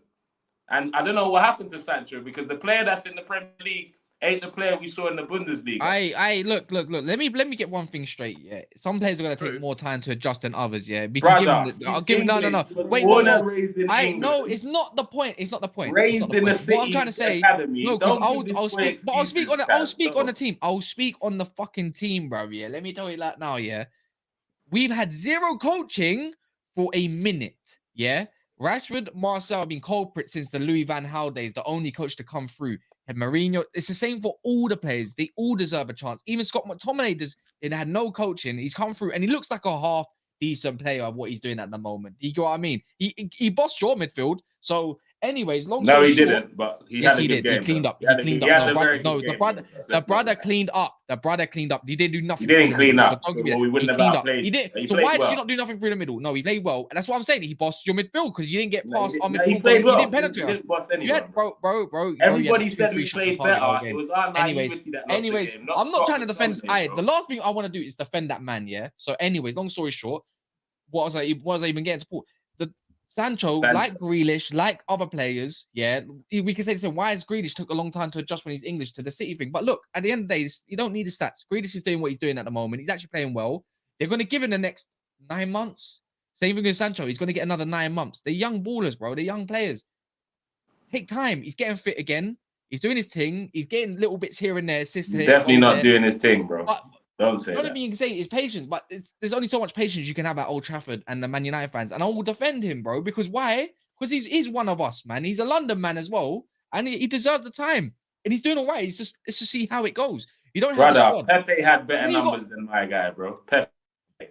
And I don't know what happened to Sancho because the player that's in the Premier League ain't the player we saw in the Bundesliga. I look. Let me get one thing straight. Yeah, some players are gonna take True. more time to adjust than others. Yeah, we Brother, can give them. I'll he's give him. No. English. He was Wait, born no. and raised in No, England. it's not the point. It's not the point. Raised It's not the in the point. city What I'm trying to say. academy. No, because Don't give I'll this boy speak. But I'll speak on it. excuses, I'll speak on the Kaz. team. I'll speak on the fucking team, bro. Yeah, let me tell you that now. Yeah, we've had zero coaching for a minute. Yeah, Rashford, Marcel have been culprits since the Louis van Gaal days. The only coach to come through. And Mourinho, it's the same for all the players. They all deserve a chance. Even Scott McTominay had no coaching. He's come through and he looks like a half decent player of what he's doing at the moment. You get what I mean? He bossed your midfield. So, anyways, long No, story he short, didn't. But he yes, had a he good did. game. He cleaned bro. up. He had a- cleaned he up. had a very No, good the game, brother, bro. Let's the not brother lie. cleaned up. The brother cleaned up. He didn't do nothing. He didn't through the clean middle, up. so don't give me Well, that. we wouldn't He have cleaned up. outplayed He him. did. He So played why did well. you not do nothing through the middle? No, he played well. And that's what I'm saying. He bossed your midfield because you didn't get No, past our he midfield. played well. You didn't penetrate He us. didn't boss You anyone. had, bro. Everybody you had said 2-3 we shots on played target all better. game. It was our naivety that lost Anyways, the game. I'm not trying to defend. Scott McTominay, The last thing I want to do is defend that man. Yeah. So, anyways, long story short, what was I even getting to? Paul? The Sancho, like Grealish, like other players, yeah, we can say the same. Why is Grealish took a long time to adjust when he's English to the City thing? But look, at the end of the day, you don't need the stats. Grealish is doing what he's doing at the moment. He's actually playing well. They're going to give him the next 9 months. Same thing with Sancho. He's going to get another 9 months. They're young ballers, bro. They're young players. Take time. He's getting fit again. He's doing his thing. He's getting little bits here and there. Assists He's here, definitely goals not there. doing his thing, bro. But Don't say the that. only thing you can say is patience, but there's only so much patience you can have at Old Trafford and the Man United fans. And I will defend him, bro, because why? Because he's one of us, man. He's a London man as well, and he deserves the time. And he's doing all right. It's to see how it goes. You don't have a Brother, squad. Pepe had better When you got- numbers than my guy, bro. Pepe.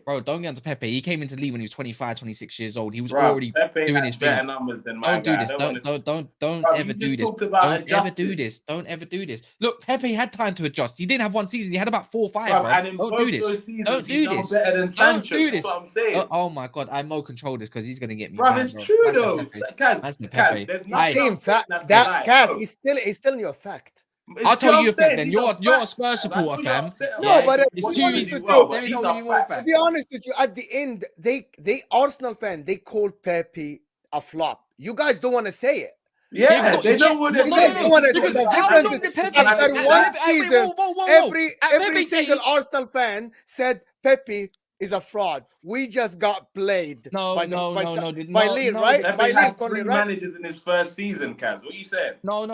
Bro, don't get onto Pepe. He came into the league when he was 25, 26 years old. He was Bro, already Pepe doing has his better thing. numbers than my Don't do guy. this. I Don't Bro, ever you do just this. talked about Don't ever do adjusting. this. Don't ever do this. Look, Pepe had time to adjust. He didn't have one season. He had about 4 or 5, Bro, bro. and in Don't both do this. those seasons, Don't he's do done this. better than Don't Sancho. do That's this. what I'm saying. Oh my God, I'm more control this because he's gonna get me. Bro, mad, it's bro. true Man's though. the Pepe. Kaz, Man's the Kaz, Pepe. there's He's nothing saying I'm saying fact. that's a That lie. Cass, Bro, he's telling you a fact. I'll tell you a fact saying, then. these You're are a facts, Spurs Kaz. I know supporter, you're fam. upset No, Yeah, but it's to be too honest easy. with well, you, but Let me these tell are you more facts. to facts. be honest with you, at the end, they Arsenal fan, they called Pepe a flop. You guys don't want to say it. Yeah, they don't want to You guys don't want to say because the how difference long is did Pepe after at one Pepe- season, whoa. every At every Pepe's single age- Arsenal fan said Pepe is a fraud. We just got played by Lille, right? Pepe By Lille, had Conley, 3 right? managers in his first season, Kaz. What are you saying? No,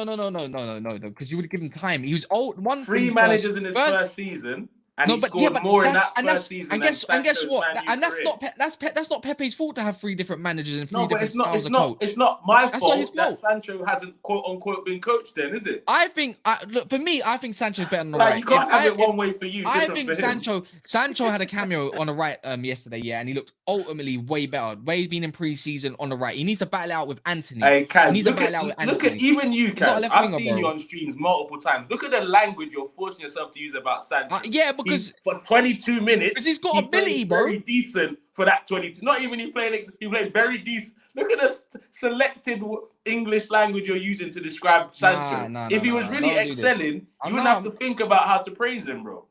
because you would give him time. He was old. One 3 thing managers in his first season, and No, he but scored yeah, but more in that's that first season and than guess Sancho's what? Man U career. That's not Pepe's fault to have 3 different managers and 3 No, but different styles of coach. it's not my That's not his fault that fault. Sancho hasn't quote unquote been coached. Then is it? I think, look, for me, I think Sancho's better on the Like right. you can't have it one way for you. I different think for him. Sancho had a cameo on the right yesterday, yeah, and he looked ultimately way better. Way he's been in pre-season on the right. He needs to battle out with Anthony. Hey, Kaz, he needs to battle out with look Anthony. at even you, He's not a Kaz. left I've winger, seen you bro. on streams multiple times. Look at the language you're forcing yourself to use about Sancho. Yeah, because for 22 minutes, because he's got he ability, played bro. very decent for that 22. Not even he played very decent. Look at the selected English language you're using to describe Sancho. If he was really excelling, you wouldn't have to think about how to praise him, bro.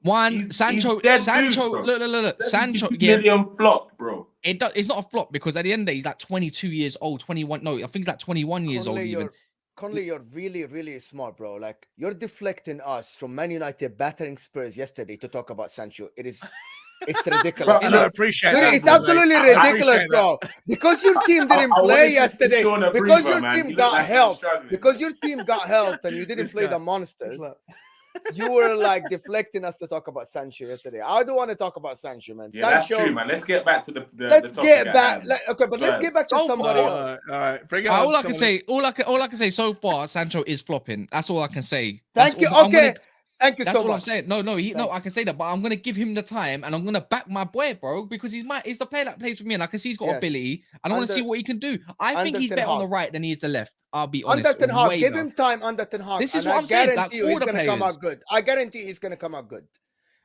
Sancho, look, Sancho, million flop, bro. It's not a flop because at the end of the day, he's like 22 years old, 21. No, I think he's like 21 years old even. Conley, you're really, really smart, bro. Like, you're deflecting us from Man United battering Spurs yesterday to talk about Sancho. It's ridiculous. I appreciate that. It's absolutely ridiculous, bro. Because your team didn't play yesterday. Because your team got help. Because your team got help and you didn't play the monsters. You were like deflecting us to talk about Sancho yesterday. I don't want to talk about Sancho, man. Yeah, Sancho, that's true, man. Let's get back to the let's topic get at back. hand. Okay, but let's get back to somebody else. All right, bring it on. All I can say so far, Sancho is flopping. That's all I can say. Thank you. Okay. Thank you so much. That's what I'm saying. No, I can say that, but I'm gonna give him the time and I'm gonna back my boy, bro, because he's the player that plays for me, and I can see he's got ability, and I want to see what he can do. I think he's better on the right than he is the left. I'll be honest. Under Ten Hag, give him time under Ten Hag. This is what I'm saying. Like, he's gonna come out good. I guarantee he's gonna come out good.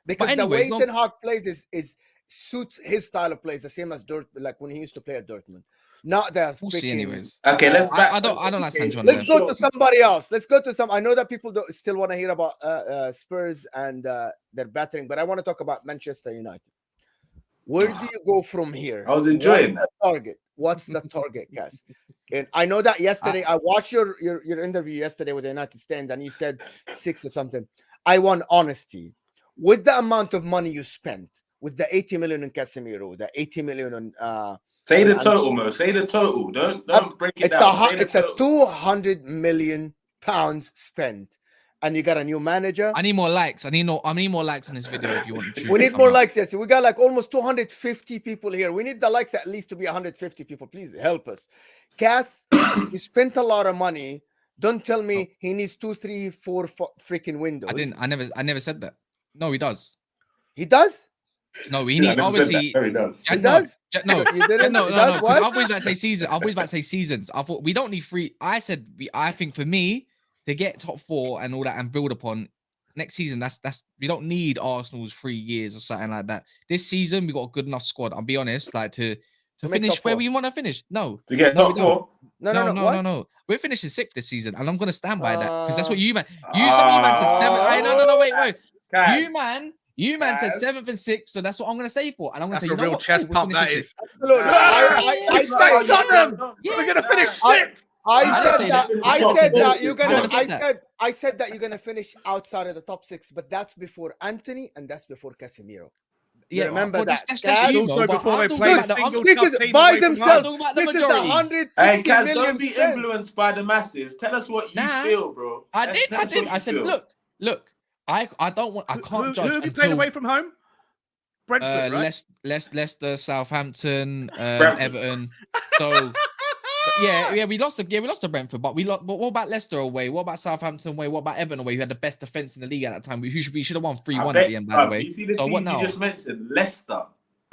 Because the way Ten Hag plays is suits his style of play, the same as like when he used to play at Dortmund. Not that. We'll see anyways. Okay, let's back. I don't like Sancho. Let's go to somebody else. I know that people still want to hear about Spurs and their battering, but I want to talk about Manchester United. Where do you go from here? I was enjoying that. What's the target, guys? And I know that yesterday I watched your interview yesterday with the United Stand, and you said 6 or something. I want honesty. With the amount of money you spent, with the 80 million in Casemiro, the 80 million on say the total, Mo. Say the total. Don't break it down. It's a 200 million pounds spent, and you got a new manager. I need more likes. I need more likes on this video if you want to. We need more likes. Yes, we got like almost 250 people here. We need the likes at least to be 150 people. Please help us. Cass, you spent a lot of money. Don't tell me he needs 2, 3, 4 freaking windows. I never said that. No, he does. He does. No, he needs obviously. He does. He does. No, you didn't. No. I've always about to say season. I thought we don't need 3. I said I think for me to get top 4 and all that and build upon next season. That's we don't need Arsenal's 3 years or something like that. This season we got a good enough squad. I'll be honest, like to finish where we want to finish. No, to get top 4. No. We're finishing 6th this season, and I'm gonna stand by that because that's what you man. Some of you man said 7. No, wait. Guys. You man said 7th and 6th, so that's what I'm gonna say for. And I'm gonna say a real chest pump. That is. Absolutely. I say Tottenham. We're gonna finish 6th. I said that you're gonna finish outside of the top 6, but that's before Anthony and that's before Casemiro. Yeah, remember that. That's also before they play a single this top is team by away from themselves. home. This is the 160 Hey, Kaz, million don't be spent. influenced by the masses. Tell us what you feel, bro. I did. I said, look. I don't want. I can't judge. Who have you played away from home? Brentford, right? Leicester, Southampton, Everton. So we lost to Brentford, but we lost. But what about Leicester away? What about Southampton away? What about Everton away? Who had the best defense in the league at that time? We should have won 3-1 at the end, by the way. You see the teams you just mentioned: Leicester,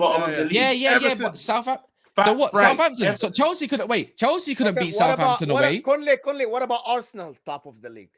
bottom of the league. Yeah. Everton. But Southampton. Fat So what? Frank, Southampton. So Chelsea couldn't wait. Chelsea couldn't Okay, beat Southampton away. Conley, what about Arsenal, top of the league?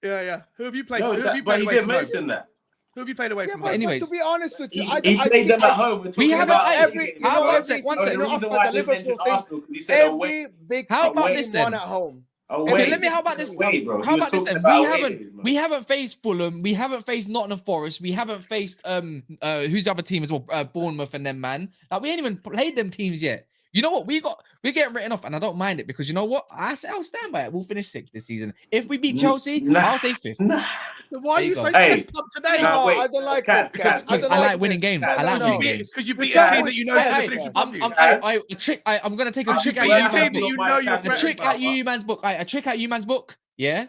Yeah. Who have you played? No, Who have you but played he away didn't from home? mention that. Who have you played away Yeah, from but, home? Anyways. but to be honest with you, He played them at home. We're talking haven't- about every, you know, one every, sec, one you sec. know, The reason after why the I didn't mention Liverpool thing, Arsenal because he said every big How about team this then? won at home. Okay, let me. How about this? Away, bro. How He was about this talking then? about We haven't faced Fulham. We haven't faced Nottingham Forest. We haven't faced who's the other team as well? Bournemouth and them, man. Like we ain't even played them teams yet. You know what? We're getting written off, and I don't mind it because you know what? I'll stand by it. We'll finish 6th this season. If we beat Chelsea, I'll say 5th. So why are you There so you go. chest up today? No, wait. I don't like Kaz, this. Kaz, Because I like winning games. I like winning games. Because you beat Because a team that you know is going to finish above you. I'm gonna take a I'm trick beat at a you, team that you know you're a trick at you, man's book. A trick at you, man's book. Yeah.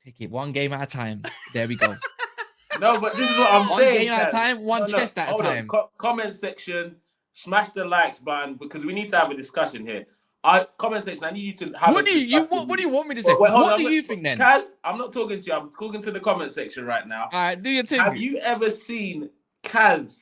Take it one game at a time. There we go. No, but this is what I'm One saying. game at a Kaz. time, one chest at a Hold on. time. Comment section, smash the likes button because we need to have a discussion here. Comment section. I need you to have. What do you want me to say? Wait, hold What on, do you think then? Kaz, I'm not talking to you. I'm talking to the comment section right now. All right, do your thing. Have you ever seen Kaz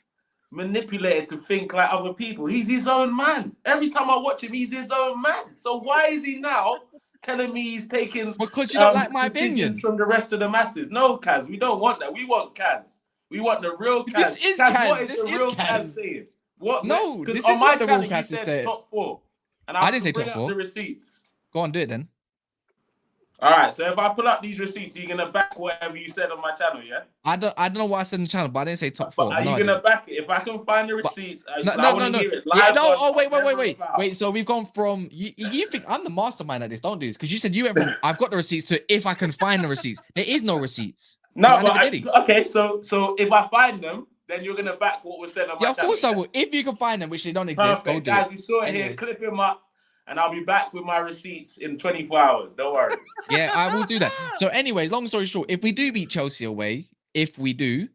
manipulated to think like other people? He's his own man. Every time I watch him, he's his own man. So why is he now telling me he's taking Because you don't like my decisions opinion. from the rest of the masses? No, Kaz, we don't want that. We want Kaz. We want the real Kaz. This is Kaz. Kaz. What is This the is real Kaz. Kaz saying? What? No, because this on is my what the real channel you Kaz is said saying. top 4, and I didn't say bring top up 4. the receipts. Go on, do it then. All right, so if I pull up these receipts, you're gonna back whatever you said on my channel, yeah? I don't know what I said in the channel, but I didn't say top 4. But are you gonna back it? If I can find the receipts, I want to hear it live. Yeah, no. on Oh, wait. Never a Foul. Wait. So we've gone from you think I'm the mastermind at this? Don't do this because you said you went from I've got the receipts to if I can find the receipts. There is no receipts. No, I but never did it. okay. So if I find them, then you're gonna back what was said on my Yeah, of channel. course I will. If you can find them, which they don't exist, go Perfect, do guys. it. We saw it here. Anyway. Clip him up, and I'll be back with my receipts in 24 hours. Don't worry. Yeah, I will do that. So, anyways, long story short, if we do beat Chelsea away, if we do,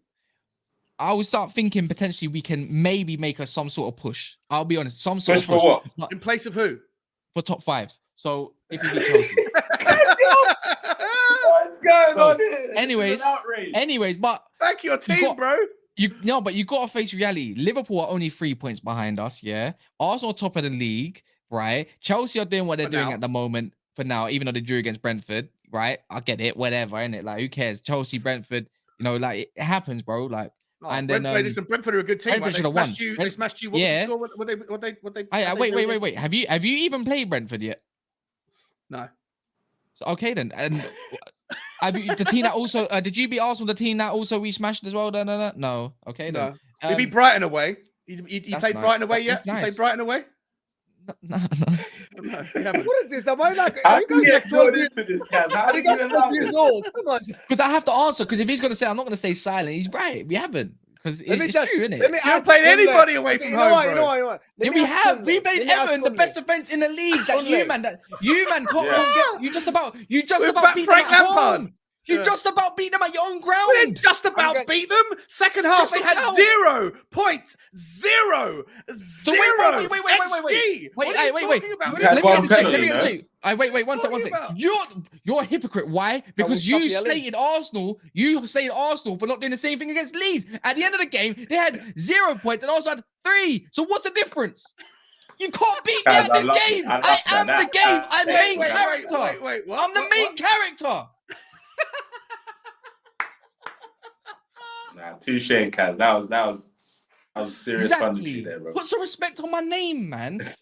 I will start thinking potentially we can maybe make us some sort of push. I'll be honest, some sort Push of for push. what? Not In place of who? for top 5. So if we beat Chelsea. What's going Bro, on here? anyways, This is an outrage. Anyways, but Back your team, got- bro. but you gotta face reality. Liverpool are only 3 points behind us, yeah. Arsenal top of the league, right? Chelsea are doing what they're For doing now. at the moment for now, even though they drew against Brentford, right? I get it, whatever, innit? Like, who cares? Chelsea, Brentford, like it happens, bro. Like, Oh, and then Brentford are a good team. Brentford Right? They should have won. smashed you. They smashed you. What Yeah. was the score? What they? wait. Have you even played Brentford yet? No. So, okay then. And have you, the team that also did you beat Arsenal? The team that also we smashed as well? No. Okay then. No. We beat Brighton away. You that's played nice. Brighton away That's yet? You nice. played Brighton away? No. No, you haven't. What is this? Am I like? How Are you do you guys get like 12 drawn years? into this, Kaz? How Are did you you guys allow 12 this? years old? Come on, just Because I have to answer. Because if he's gonna say I'm not gonna stay silent, he's right. We haven't. Because let me it's just true, isn't let it? me You haven't ask played Conley. anybody away from You home, know what? bro. You know what? Yeah, Let we me ask have. Conley. We made Let me ask Everton the Conley. best defense in the league. That Conley. you man can't Yeah. get. You just about With beat Frank them at Lampard. home. You Yeah. just about beat them at your own We ground. didn't just about gonna- beat them. Second half, Just they had about. 0.0. So wait. XG. What are you talking about? You had Let me one get this straight. penalty, Let me get this no? straight. Wait, one What are you sec. talking about? You're a hypocrite. Why? Because stop you yelling? slated Arsenal. You slated Arsenal for not doing the same thing against Leeds. At the end of the game, they had 0 points and also had 3. So what's the difference? You can't beat me Guys, at I this love it. game. I love I am that. the game. I'm the main Wait, character. what? I'm the main character. Nah, touche, Kaz. That was serious punditry there, bro. Put some respect on my name, man.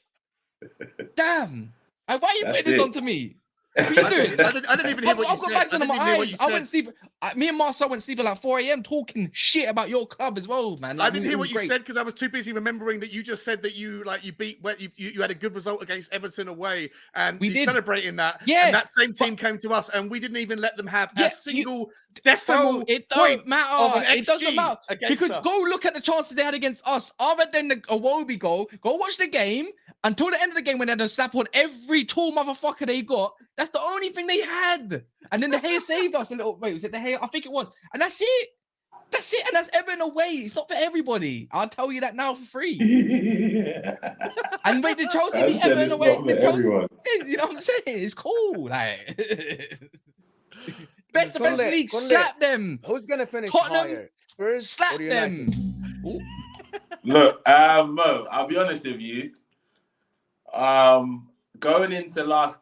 Damn. Why are you That's putting this it. onto me? What are you doing? I didn't even hear what you I've got said. bags under my eyes. I went said. sleep. Me and Marcel went sleep at like 4 a.m. talking shit about your club as well, man. I Like, didn't it hear was what you great. said because I was too busy remembering that you just said that you beat you had a good result against Everton away and We you did. celebrating that. Yeah, and that same team came to us and we didn't even let them have Yeah, a single decimal Bro, it point don't matter. of an It doesn't XG matter against because us. go look at the chances they had against us. Other than the Iwobi goal, go watch the game until the end of the game when they had a slap on every tall motherfucker they got. That's the only thing they had. And then the Gea saved us a little. Wait, was it the Gea? I think it was. And that's it. That's it. And that's Everton away. It's not for everybody. I'll tell you that now for free. And wait, the Chelsea beat Everton away. The Chelsea, you know what I'm saying? It's cool. Like best defense in the league. Conley. Slap them. Who's gonna finish Tottenham, higher? Spurs Slap or United? them. Ooh. Look, Mo, I'll be honest with you. Going into last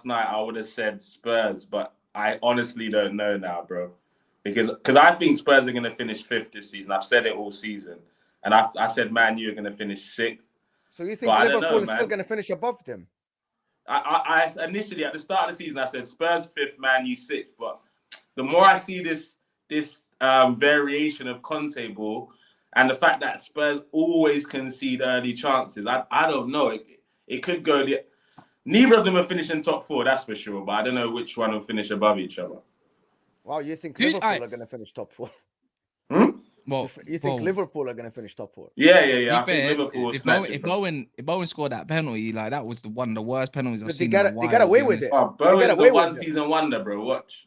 night, I would have said Spurs, but I honestly don't know now, bro. Because I think Spurs are going to finish 5th this season. I've said it all season. And I said Man U are going to finish 6th. So you think Liverpool is still going to finish above them? I initially, at the start of the season, I said Spurs 5th, Man U 6th. But the more I see this variation of Conte ball and the fact that Spurs always concede early chances, I don't know. It could go... Neither of them are finishing top 4, that's for sure. But I don't know which one will finish above each other. Wow, you think Liverpool are going to finish top 4? Well, you think Liverpool are going to finish top 4? Yeah. I think Liverpool. If Bowen scored that penalty, like that was one of the worst penalties I've seen. They got away with it. Oh, Bowen's a one-season wonder, bro. Watch,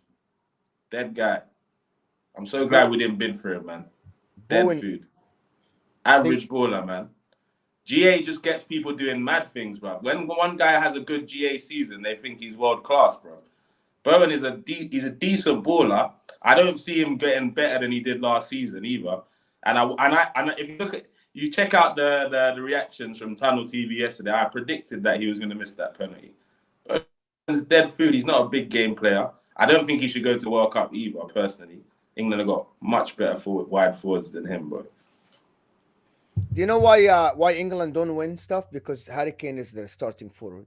dead guy. I'm so glad we didn't bid for him, man. Dead food. Average baller, man. GA just gets people doing mad things, bro. When one guy has a good GA season, they think he's world class, bro. Bowen is he's a decent baller. I don't see him getting better than he did last season either. And if you check out the reactions from Tunnel TV yesterday, I predicted that he was going to miss that penalty. Bowen's dead food. He's not a big game player. I don't think he should go to the World Cup either, personally. England have got much better wide forwards than him, bro. Do you know why England don't win stuff? Because Harry Kane is their starting forward.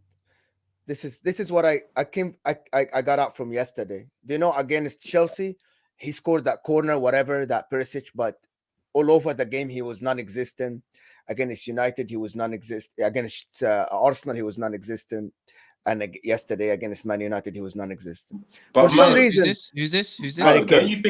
This is what I got out from yesterday. Do you know, against Chelsea, he scored that corner, whatever, that Perisic, but all over the game he was non-existent. Against United, he was non-existent. Against Arsenal, he was non-existent. And yesterday against Man United, he was non-existent. But for some reason, who's this? Harry Kane.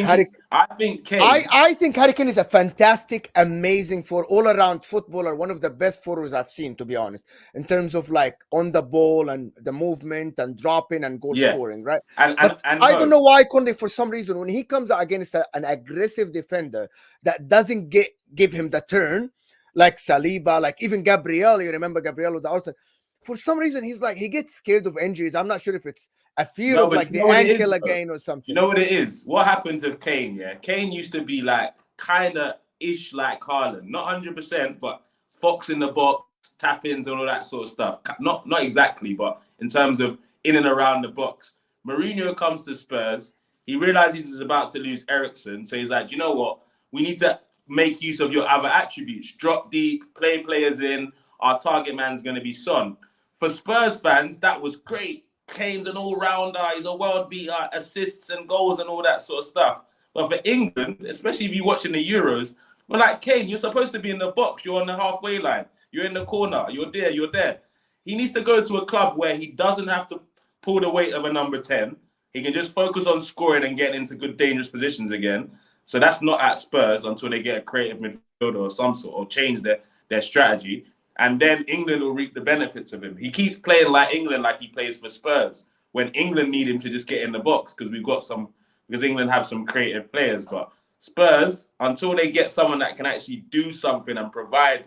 I think Kane. I think Harry Kane is a fantastic, amazing all-around footballer, one of the best forwards I've seen, to be honest, in terms of like on the ball and the movement and dropping and goal scoring, right? And I don't know why Conte, for some reason, when he comes out against an aggressive defender that doesn't give him the turn, like Saliba, like even Gabriel, you remember Gabriel with the Arsenal. For some reason, he gets scared of injuries. I'm not sure if it's a fear of like the ankle again or something. You know what it is? What happened to Kane? Yeah, Kane used to be like kind of ish like Haaland, not 100%, but fox in the box, tap-ins and all that sort of stuff. Not exactly, but in terms of in and around the box. Mourinho comes to Spurs. He realizes he's about to lose Eriksen, so he's like, you know what? We need to make use of your other attributes. Drop deep, play players in. Our target man's going to be Son. For Spurs fans, that was great. Kane's an all-rounder. He's a world beater, assists and goals and all that sort of stuff. But for England, especially if you're watching the Euros, we're like, Kane, you're supposed to be in the box. You're on the halfway line. You're in the corner. You're there. He needs to go to a club where he doesn't have to pull the weight of a number 10. He can just focus on scoring and getting into good, dangerous positions again. So that's not at Spurs until they get a creative midfielder or some sort, or change their strategy. And then England will reap the benefits of him. He keeps playing like England, like he plays for Spurs, when England need him to just get in the box because England have some creative players. But Spurs, until they get someone that can actually do something and provide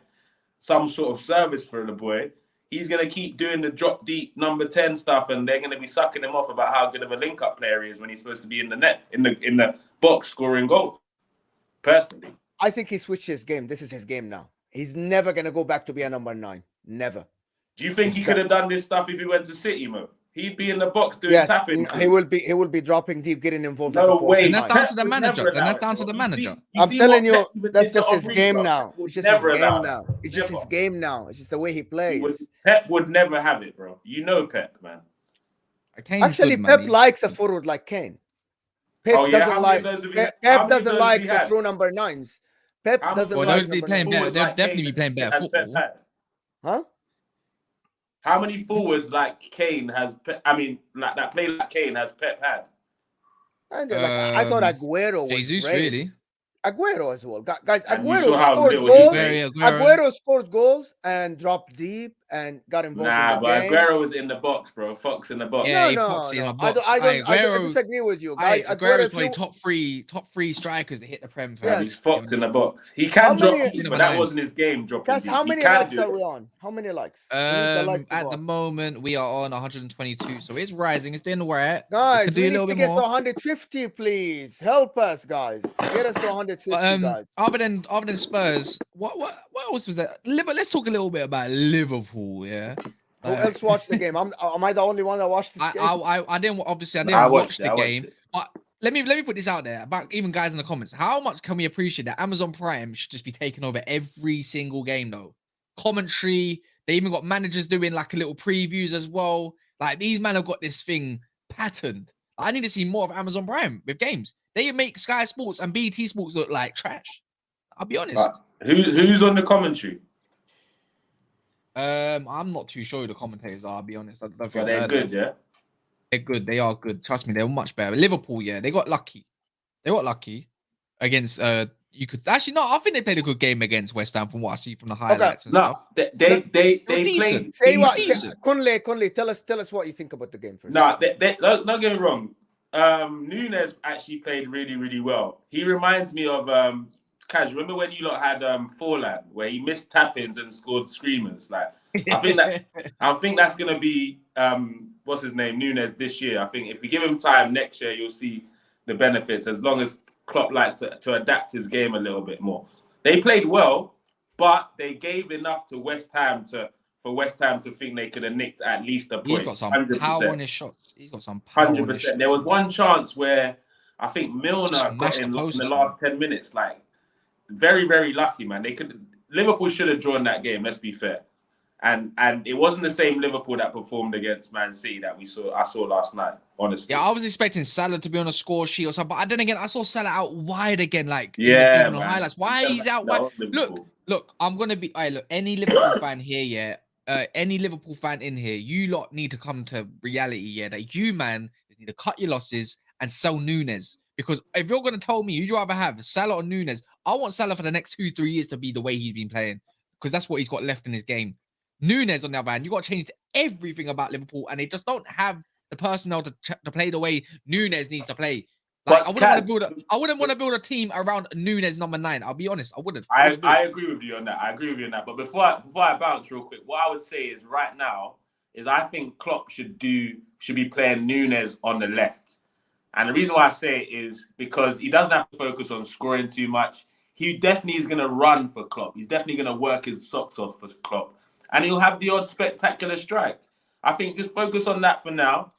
some sort of service for the boy, he's going to keep doing the drop deep number 10 stuff, and they're going to be sucking him off about how good of a link-up player he is when he's supposed to be in the net, in the box scoring goals. Personally, I think he switched his game. This is his game now. He's never going to go back to be a number 9. Never. Do you think he could have done this stuff if he went to City, Mo? He'd be in the box doing tapping. He will be dropping deep, getting involved. No way. And that's down to the manager. I'm telling you, that's just his game now. It's just his game now. It's just his game now. It's just the way he plays. Pep would never have it, bro. You know Pep, man. Actually, Pep likes a forward like Kane. Pep doesn't like the true number 9s. Pep doesn't like they'll definitely be playing better football. Huh? How many forwards like Kane has? That play like Kane has Pep had? I thought Aguero was Jesus, great. really? Aguero as well, guys. Aguero scored goals and dropped deep and got involved Nah, in the but game. Aguero was in the box, bro. Fox in the box. Yeah, No, he no, pops in no. a box. I disagree with you, guys. Aguero, Aguero's if probably you, top three strikers that hit the Prem. Yeah, Fam. he's Yes. Fox in the box. He How can drop many- deep, You but never that know. wasn't his game dropping Cass, deep. how He many can likes do are it. we on? How many likes? We need the likes to At go the up. moment we are on 122, so it's rising. It's doing all right. It Guys, could do we a need little to bit get to more. 150, please. Help us, guys. Get us to 150, But guys. other than Spurs, what else was there? Let's talk a little bit about Liverpool. Yeah. Who else watched the game? Am I the only one that watched this game? I didn't obviously I I didn't watched watch it, the I watched game, it. but let me put this out there about even guys in the comments. How much can we appreciate that Amazon Prime should just be taking over every single game though? Commentary, they even got managers doing like a little previews as well. Like these men have got this thing patterned. I need to see more of Amazon Prime with games. They make Sky Sports and BT Sports look like trash. I'll be honest. Who's on the commentary? I'm not too sure who the commentators are. I'll be honest. I don't think But I've they're heard good, of them. yeah. They're good. They are good. Trust me, they're much better. Liverpool, yeah, they got lucky. They got lucky against. You could actually no. I think they played a good game against West Ham from what I see from the highlights and No, stuff. they played decent. Say what? decent. Kunle, tell us what you think about the game first. No, don't get me wrong. Nunez actually played really, really well. He reminds me of Kaz. Remember when you lot had Forlan, where he missed tap-ins and scored screamers? Like I think that's gonna be what's his name, Nunez this year. I think if we give him time next year, you'll see the benefits. As long as Klopp likes to adapt his game a little bit more. They played well, but they gave enough to West Ham for West Ham to think they could have nicked at least a point. He's got some 100%. power on his shots. He's got some power on his 100%. shots. There was one chance where I think Milner got Smashed in the post the or last 10 minutes. Like, very, very lucky, man. Liverpool should have drawn that game, let's be fair. And it wasn't the same Liverpool that performed against Man City that I saw last night, honestly. Yeah, I was expecting Salah to be on a score sheet or something, but then again, I saw Salah out wide again, like Yeah, even on man. highlights. Why he's out wide? Look, I'm gonna be. Look, any Liverpool fan here, yeah, any Liverpool fan in here, you lot need to come to reality, yeah, that you man just need to cut your losses and sell Nunez. Because if you're gonna tell me you'd rather have Salah or Nunez, I want Salah for the next 2-3 years to be the way he's been playing, because that's what he's got left in his game. Nunez, on the other hand, you got to change everything about Liverpool, and they just don't have the personnel to play the way Nunez needs to play. Like, I wouldn't want to build a team around Nunez number 9. I'll be honest, I wouldn't. I agree with you on that. But before I bounce real quick, what I would say is right now is I think Klopp should be playing Nunez on the left. And the reason why I say it is because he doesn't have to focus on scoring too much. He definitely is going to run for Klopp. He's definitely going to work his socks off for Klopp. And he'll have the odd spectacular strike. I think just focus on that for now.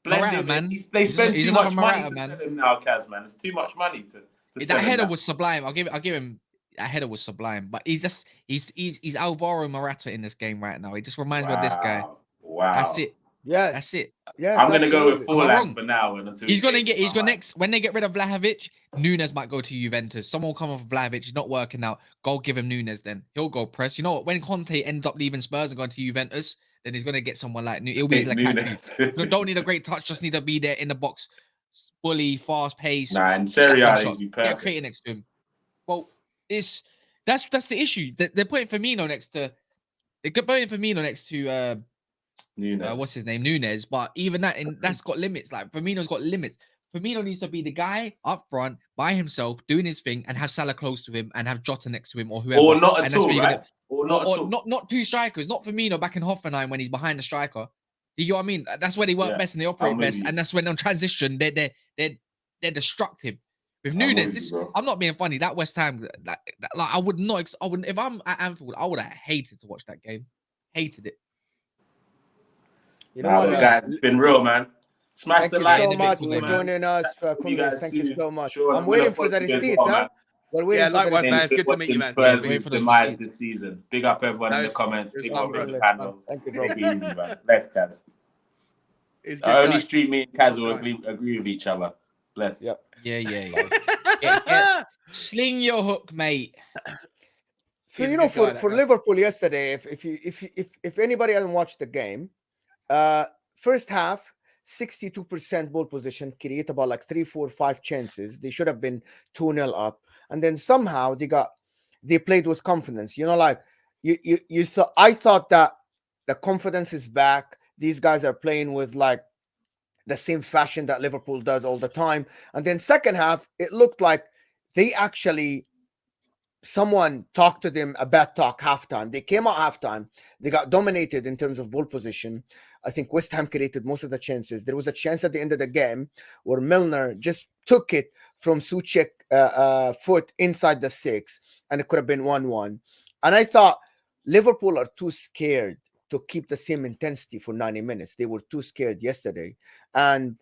Blend him, man. They spend too much money to sell him now, Kaz, man. It's too much money to sell that him header now. was sublime. I'll give him that header was sublime. But he's Alvaro Morata in this game right now. He just reminds me of this guy. Wow. That's it. Yes. That's it. Yes, I'm gonna go with absolutely. Forlan for now. He's gonna next when they get rid of Vlahovic, Nunez might go to Juventus. Someone will come off Vlahovic, he's not working out. Go give him Nunez then. He'll go press. You know what? When Conte ends up leaving Spurs and going to Juventus, then he's gonna get someone like He'll be like Lukaku. Don't need a great touch, just need to be there in the box, fully fast paced. Nah, and Serie A is Get perfect. creating next to him. Well, that's the issue. They're putting Firmino next to Nunez. what's his name, Nunez, but even that's got limits. Like Firmino's got limits. Firmino needs to be the guy up front by himself doing his thing and have Salah close to him and have Jota next to him or whoever. Or not and at that's all, where you're right? Or not at all. Not two strikers, not Firmino back in Hoffenheim when he's behind the striker. You know what I mean? That's where they work best and they operate best, and that's when on transition they're destructive. With Nunez, I'm not being funny. That West Ham, I wouldn't. If I'm at Anfield, I would have hated to watch that game. Hated it. You know what, guys? It's been real, man. Smash Thank the you like. so much cool, for man. joining us. Thank you so much. I'm waiting for the receipts, huh? We're waiting for likewise, the man. receipts. It's good to meet you, man. Spurs Wait is for the demise receipts. this season. Big up everyone in the comments. Big up fun, on the bro. panel. Thank you, bro. Take it easy, man. Bless, Kaz. It's good, Only guys. street me and Kaz will agree with each other. Bless. Yep. Yeah. Sling your hook, mate. So He's you a know, good guy, for that guy. Liverpool yesterday, if anybody hasn't watched the game, first half 62% ball position, create about like 3, 4, 5 chances. They should have been 2-0 up, and then somehow they played with confidence. You know, like you saw. I thought that The confidence is back. These guys are playing with like the same fashion that Liverpool does all the time. And then second half, it looked like they actually, someone talked to them a bad talk halftime. They came out halftime. They got dominated in terms of ball position. I think West Ham created most of the chances. There was a chance at the end of the game where Milner just took it from Souček's foot inside the 6, and it could have been 1-1. And I thought Liverpool are too scared to keep the same intensity for 90 minutes. They were too scared yesterday. And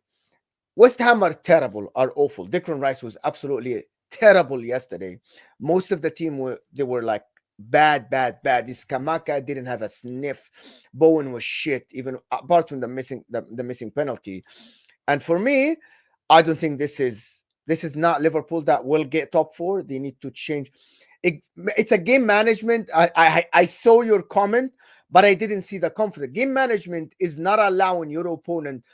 West Ham are terrible, are awful. Declan Rice was absolutely terrible yesterday. Most of the team were like bad. This Kamaka didn't have a sniff. Bowen was shit, even apart from the missing penalty. And for me, I don't think this is not Liverpool that will get top 4. They need to change. It's a game management. I saw your comment, but I didn't see the confidence. Game management is not allowing your opponent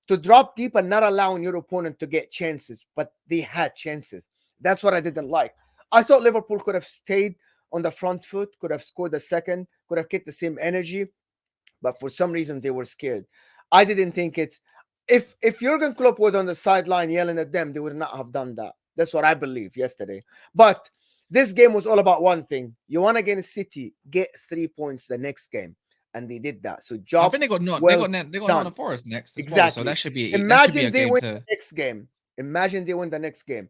to drop deep and not allowing your opponent to get chances, but they had chances. That's what I didn't like. I thought Liverpool could have stayed on the front foot, could have scored the second, could have kept the same energy, but for some reason they were scared. I didn't think it's... If Jurgen Klopp was on the sideline yelling at them, they would not have done that. That's what I believe yesterday. But this game was all about one thing. You won against City, get 3 points the next game. And they did that. So job. I think they got Nottingham Forest next. Exactly. Well, so that should be. Imagine they win the next game. Imagine they win the next game.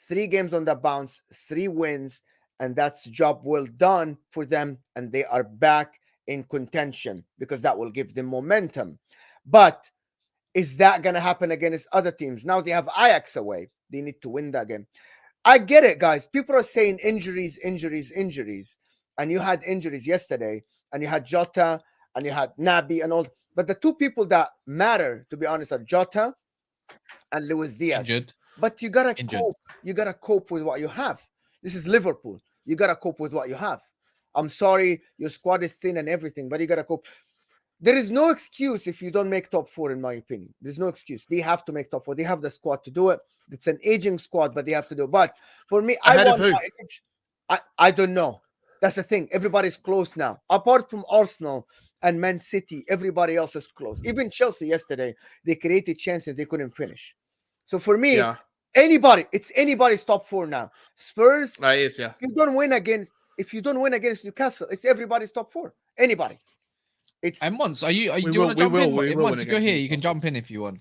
3 games on the bounce, 3 wins, and that's job well done for them. And they are back in contention because that will give them momentum. But is that going to happen against other teams? Now they have Ajax away. They need to win that game. I get it, guys. People are saying injuries. And you had injuries yesterday. And you had Jota and you had Naby and all. But the 2 people that matter, to be honest, are Jota and Luis Diaz. Injured. But you gotta cope. You gotta cope with what you have. This is Liverpool. You gotta cope with what you have. I'm sorry, your squad is thin and everything, but you gotta cope. There is no excuse if you don't make top 4, in my opinion. There's no excuse. They have to make top 4. They have the squad to do it. It's an aging squad, but they have to do it. But for me, I don't know. That's the thing. Everybody's close now. Apart from Arsenal and Man City, everybody else is close. Even Chelsea yesterday, they created chances they couldn't finish. So for me, it's anybody's top 4 now. Spurs, if you don't win against Newcastle, it's everybody's top 4. Anybody's. And Mons, do you want to jump in? Mons, if you're here, you can jump in if you want.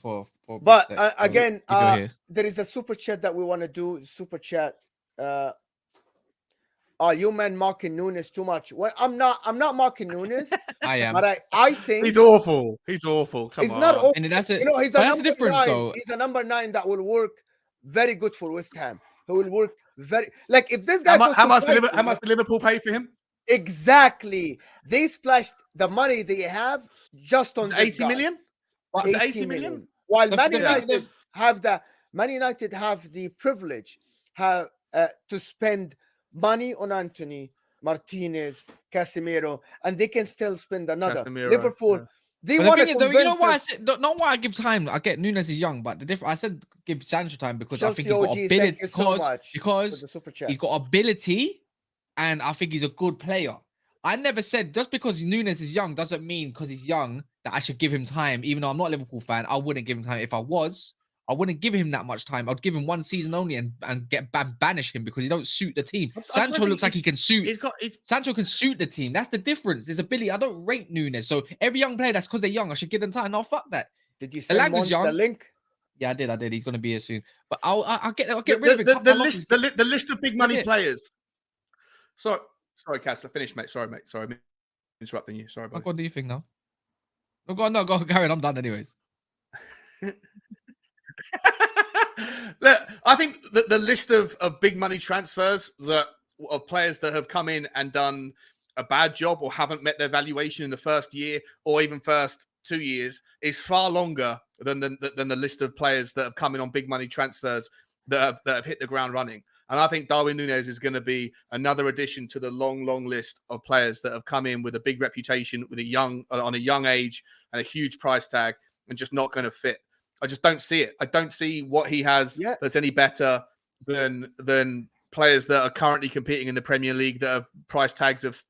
But again, there is a super chat that we want to do. Super chat. You man mocking Nunez too much. Well, I'm not mocking Nunez. I am. But I think he's awful. He's awful. Come on. Not awful. And that's it. He's a number 9. He's a number 9 that will work very good for West Ham. He will work very like if this guy. How much did Liverpool pay for him? Exactly. They splashed the money they have just on 80 million. Was it 80 million? While Man United have the privilege to spend money on Anthony, Martinez, Casemiro, and they can still spend another. Liverpool, they want to convince you know why I said not why I give time. I get Nunez is young, but I said give Sancho time because Chelsea I think he's got ability. because he's got ability, and I think he's a good player. I never said just because Nunez is young doesn't mean because he's young that I should give him time. Even though I'm not a Liverpool fan, I wouldn't give him time. If I was, I wouldn't give him that much time. I'd give him 1 season only and banish him because he don't suit the team. Sancho looks like he can suit. Sancho can suit the team. That's the difference. There's ability. I don't rate Nunez. So every young player, that's because they're young. I should give them time. No, fuck that. Did you send Mons the link? Yeah, I did. He's gonna be here soon. But I'll get rid of it. The list of big money players. Sorry, Cass. I finished, mate. Sorry, I'm interrupting you. Sorry, buddy. Go on, do you think now? Go on, Gary. I'm done anyways. Look, I think that the list of big money transfers of players that have come in and done a bad job or haven't met their valuation in the first year or even first 2 years is far longer than the list of players that have come in on big money transfers that have hit the ground running. And I think Darwin Nunez is going to be another addition to the long list of players that have come in with a big reputation, on a young age and a huge price tag, and just not going to fit. I just don't see it. I don't see what he has that's any better than players that are currently competing in the Premier League that have price tags of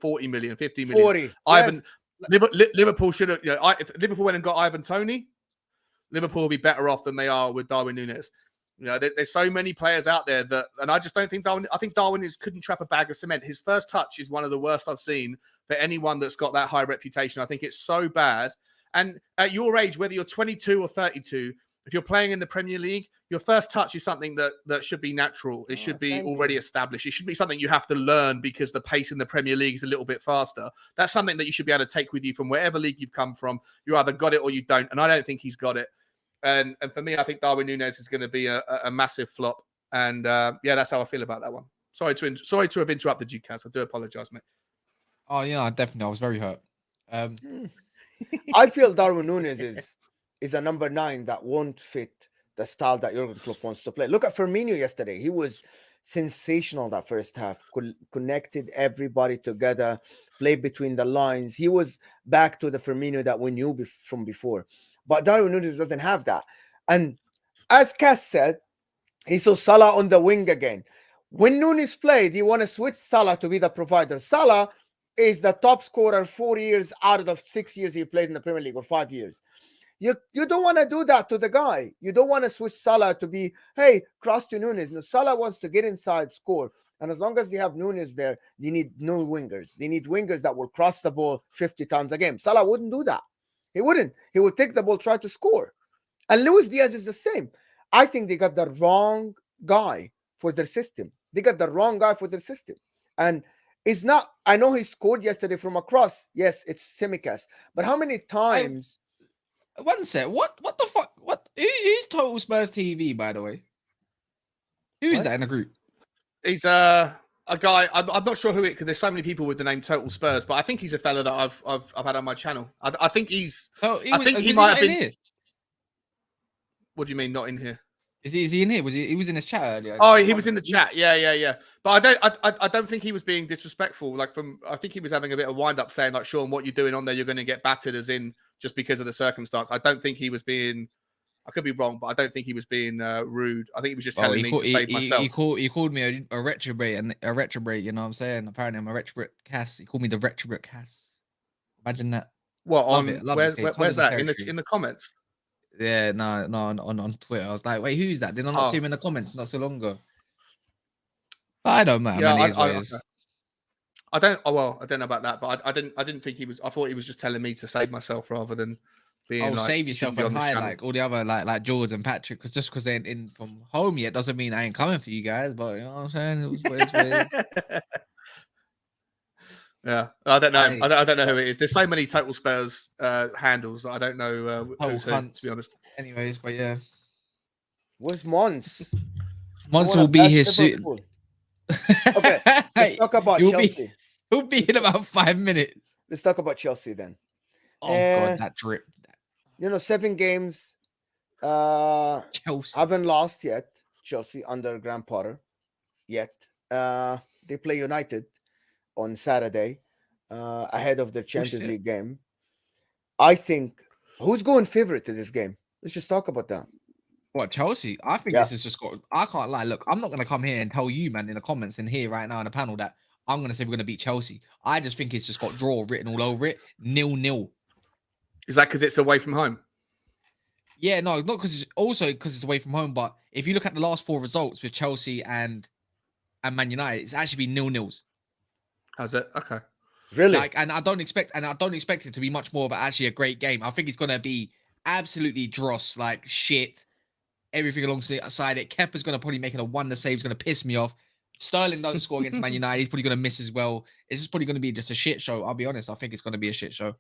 40 million, 50 million. 40. Liverpool should have. If Liverpool went and got Ivan Toney, Liverpool will be better off than they are with Darwin Nunez. There's so many players out there and I just don't think Darwin. I think Darwin couldn't trap a bag of cement. His first touch is one of the worst I've seen for anyone that's got that high reputation. I think it's so bad. And at your age, whether you're 22 or 32, if you're playing in the Premier League, your first touch is something that should be natural. It should be already established. It should be something you have to learn because the pace in the Premier League is a little bit faster. That's something that you should be able to take with you from wherever league you've come from. You either got it or you don't. And I don't think he's got it. And for me, I think Darwin Nunez is going to be a massive flop. And that's how I feel about that one. Sorry to have interrupted you, Kaz. I do apologize, mate. Oh yeah, definitely. I was very hurt. I feel Darwin Nunez is a number 9 that won't fit the style that Jurgen Klopp wants to play. Look at Firmino yesterday. He was sensational that first half. Connected everybody together, played between the lines. He was back to the Firmino that we knew from before. But Darwin Nunez doesn't have that. And as Cass said, he saw Salah on the wing again. When Nunez played, he want to switch Salah to be the provider. Salah is the top scorer 4 years out of the 6 years he played in the Premier League, or 5 years. You don't want to do that to the guy. You don't want to switch Salah to be, hey, cross to Nunez. No, Salah wants to get inside, score. And as long as they have Nunez there, they need no wingers. They need wingers that will cross the ball 50 times a game. Salah wouldn't do that. He wouldn't. He would take the ball, try to score. And Luis Diaz is the same. I think they got the wrong guy for their system. They got the wrong guy for their system. And it's not, I know he scored yesterday from a cross. Yes, it's Tsimikas. But how many times... One sec. What the fuck? Who's Total Spurs TV, by the way? Who is that in the group? He's a guy. I'm not sure who it, because there's so many people with the name Total Spurs, but I think he's a fella that I've had on my channel. I think he's. I think he might have been. Here? What do you mean not in here? Is he in here? He was in his chat earlier? Oh, he was in the chat. Yeah. But I don't think he was being disrespectful. I think he was having a bit of wind up, saying like, Sean, what you're doing on there, you're going to get battered, as in just because of the circumstance. I don't think he was being. I could be wrong, but I don't think he was being rude. I think he was just telling me to save myself. He called me a retrograde, you know what I'm saying? Apparently, I'm a retrograde Cass. He called me the retrograde Cass. Imagine that. What where's that in the comments? Yeah, no, on Twitter. I was like, wait, who's that? Did I not see him in the comments not so long ago? I don't know. Yeah, I don't. Oh well, I don't know about that, but I didn't think he was. I thought he was just telling me to save myself rather than being like, save yourself and hide like all the other like George and Patrick, because just because they ain't in from home yet doesn't mean I ain't coming for you guys. But you know what I'm saying? It was what it is. Yeah, I don't know. I don't know who it is. There's so many Total Spurs handles that I don't know who's who, to be honest. Anyways, but yeah. Where's Mons? Mons will be here soon. Okay, let's talk about Chelsea. He'll be in about 5 minutes. Let's talk about Chelsea then. Oh God, that drip. 7 games. Chelsea haven't lost yet. Chelsea under Graham Potter yet. They play United on Saturday ahead of their Champions League game. I think who's going favorite to this game? Let's just talk about that. What, Chelsea? I think this is just got. I can't lie. Look, I'm not going to come here and tell you, man, in the comments and here right now in the panel that I'm going to say we're going to beat Chelsea. I just think it's just got draw written all over it. 0-0. Is that because it's away from home? Yeah, no, not because it's away from home. But if you look at the last 4 results with Chelsea and Man United, it's actually been 0-0s. Has it? Okay. Really? And I don't expect it to be much more of actually a great game. I think it's going to be absolutely dross, like shit. Everything alongside it. Kepa's going to probably make a wonder save. He's going to piss me off. Sterling don't score against Man United. He's probably going to miss as well. It's just probably going to be just a shit show. I'll be honest. I think it's going to be a shit show.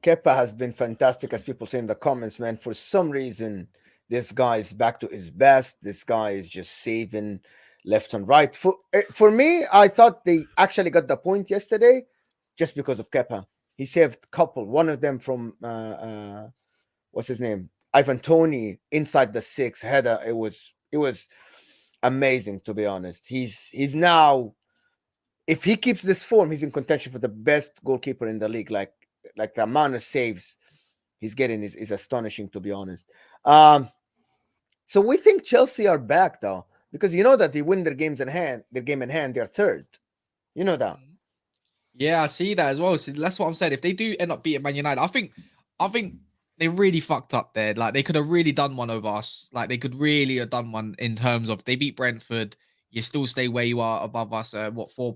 Kepa has been fantastic, as people say in the comments, man. For some reason, this guy is back to his best. This guy is just saving left and right. For me, I thought they actually got the point yesterday just because of Kepa. He saved a couple. One of them from, what's his name? Ivan Toney inside the 6 header. It was amazing, to be honest. He's now, if he keeps this form, he's in contention for the best goalkeeper in the league. Like the amount of saves he's getting is astonishing, to be honest. So we think Chelsea are back though, because you know that they win their game in hand, they're third. You know that. Yeah, I see that as well. So that's what I'm saying. If they do end up beating Man United, I think they really fucked up there. Like they could have really done one over us. Like they could really have done one in terms of they beat Brentford. You still stay where you are above us. What 4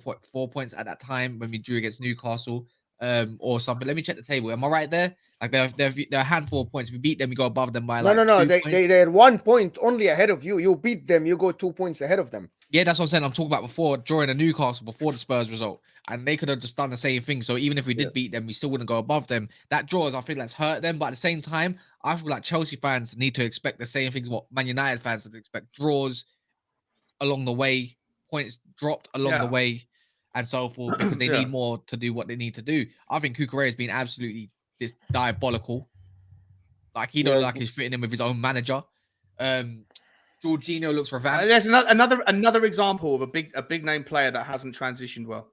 points at that time when we drew against Newcastle, or something. Let me check the table. Am I right there? Like they're a handful of points. If we beat them, we go above them by No, like no, no. 2 points. They're 1 point only ahead of you. You beat them, you go 2 points ahead of them. Yeah, that's what I'm saying. I'm talking about before drawing a Newcastle before the Spurs result, and they could have just done the same thing. So even if we did beat them, we still wouldn't go above them. That draws, I think that's hurt them. But at the same time, I feel like Chelsea fans need to expect the same things what Man United fans would expect: draws along the way, points dropped along the way, and so forth, because they need more to do what they need to do. I think Cucurella has been absolutely diabolical. Like he don't like he's fitting in with his own manager. Jorginho looks revamped. There's another example of a big name player that hasn't transitioned well.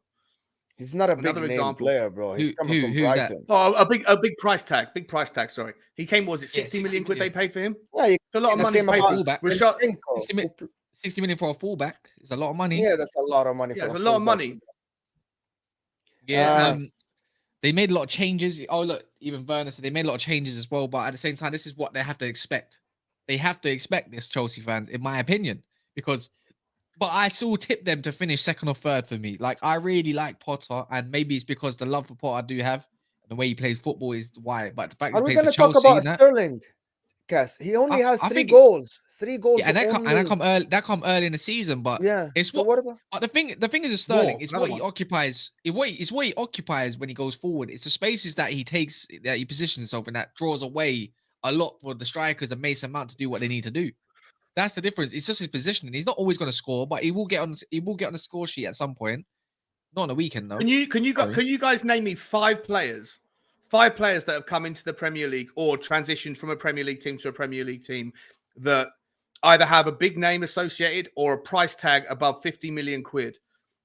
He's not a big name player, bro. He's coming from Brighton. Oh, a big price tag. Big price tag. Sorry, he came. Was it 60 million quid they paid for him? Yeah, it's a lot of money to pay for. 60 million for a fullback is a lot of money. Yeah, that's a lot of money. Yeah, it's a lot of money. Yeah, they made a lot of changes. Oh, look, even Werner said they made a lot of changes as well. But at the same time, this is what they have to expect. They have to expect this, Chelsea fans, in my opinion, but I still tip them to finish second or third for me. Like, I really like Potter, and maybe it's because the love for Potter I do have, and the way he plays football is why. But the fact are we going to talk about Sterling? Cass, he only has 3 goals. 3 goals. Yeah, and that come early in the season. But yeah, it's what. What about? But the thing is with Sterling is what he occupies. What he occupies when he goes forward. It's the spaces that he takes, that he positions himself in, that draws away a lot for the strikers and Mason Mount to do what they need to do. That's the difference. It's just his positioning. He's not always going to score, but he will get on the score sheet at some point. Not on the weekend though. Can you guys name me 5 players that have come into the Premier League or transitioned from a Premier League team to a Premier League team that either have a big name associated or a price tag above 50 million quid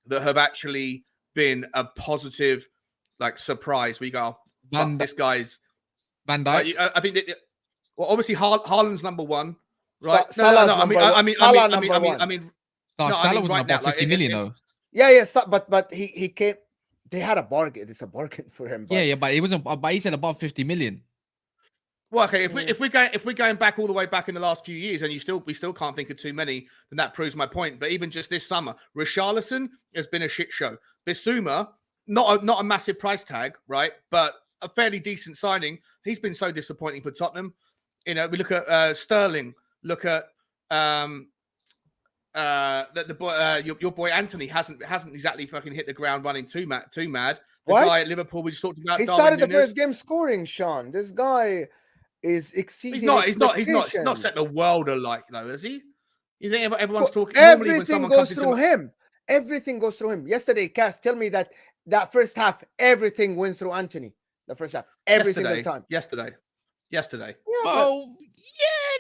that have actually been a positive like surprise? We go, this guy's Van Dijk. I think that, well, obviously Haaland's number 1, right? Salah wasn't above 50 million though. Yeah, but he came. They had a bargain. It's a bargain for him. But... Yeah, but it wasn't. But he said above 50 million. Well, okay. If we're going back all the way back in the last few years, and we still can't think of too many, then that proves my point. But even just this summer, Richarlison has been a shit show. Bissouma, not a massive price tag, right? But a fairly decent signing. He's been so disappointing for Tottenham. You know, we look at Sterling. Look at the boy, your boy Anthony hasn't exactly fucking hit the ground running too mad. The guy at Liverpool we just talked about. He started the first game scoring. Sean, this guy is exceeding. He's not set the world alight though, is he? You think everyone's talking? Everything goes through him. Everything goes through him. Yesterday, Cass, tell me that first half, everything went through Anthony. The first half, every single time. Yesterday. Yeah,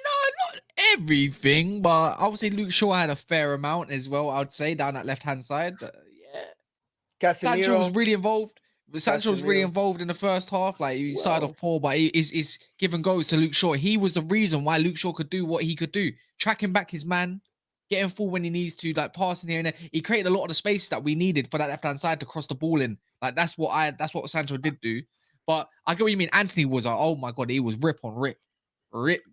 no, not everything, but I would say Luke Shaw had a fair amount as well. I would say down that left-hand side. Sancho was really involved. Sancho was really involved in the first half. Like he started off poor, but his give and goes to Luke Shaw. He was the reason why Luke Shaw could do what he could do, tracking back his man, getting full when he needs to, like passing here and there. He created a lot of the space that we needed for that left-hand side to cross the ball in. Like that's what Sancho did do. But I get what you mean. Anthony was oh my god, he was rip on rip.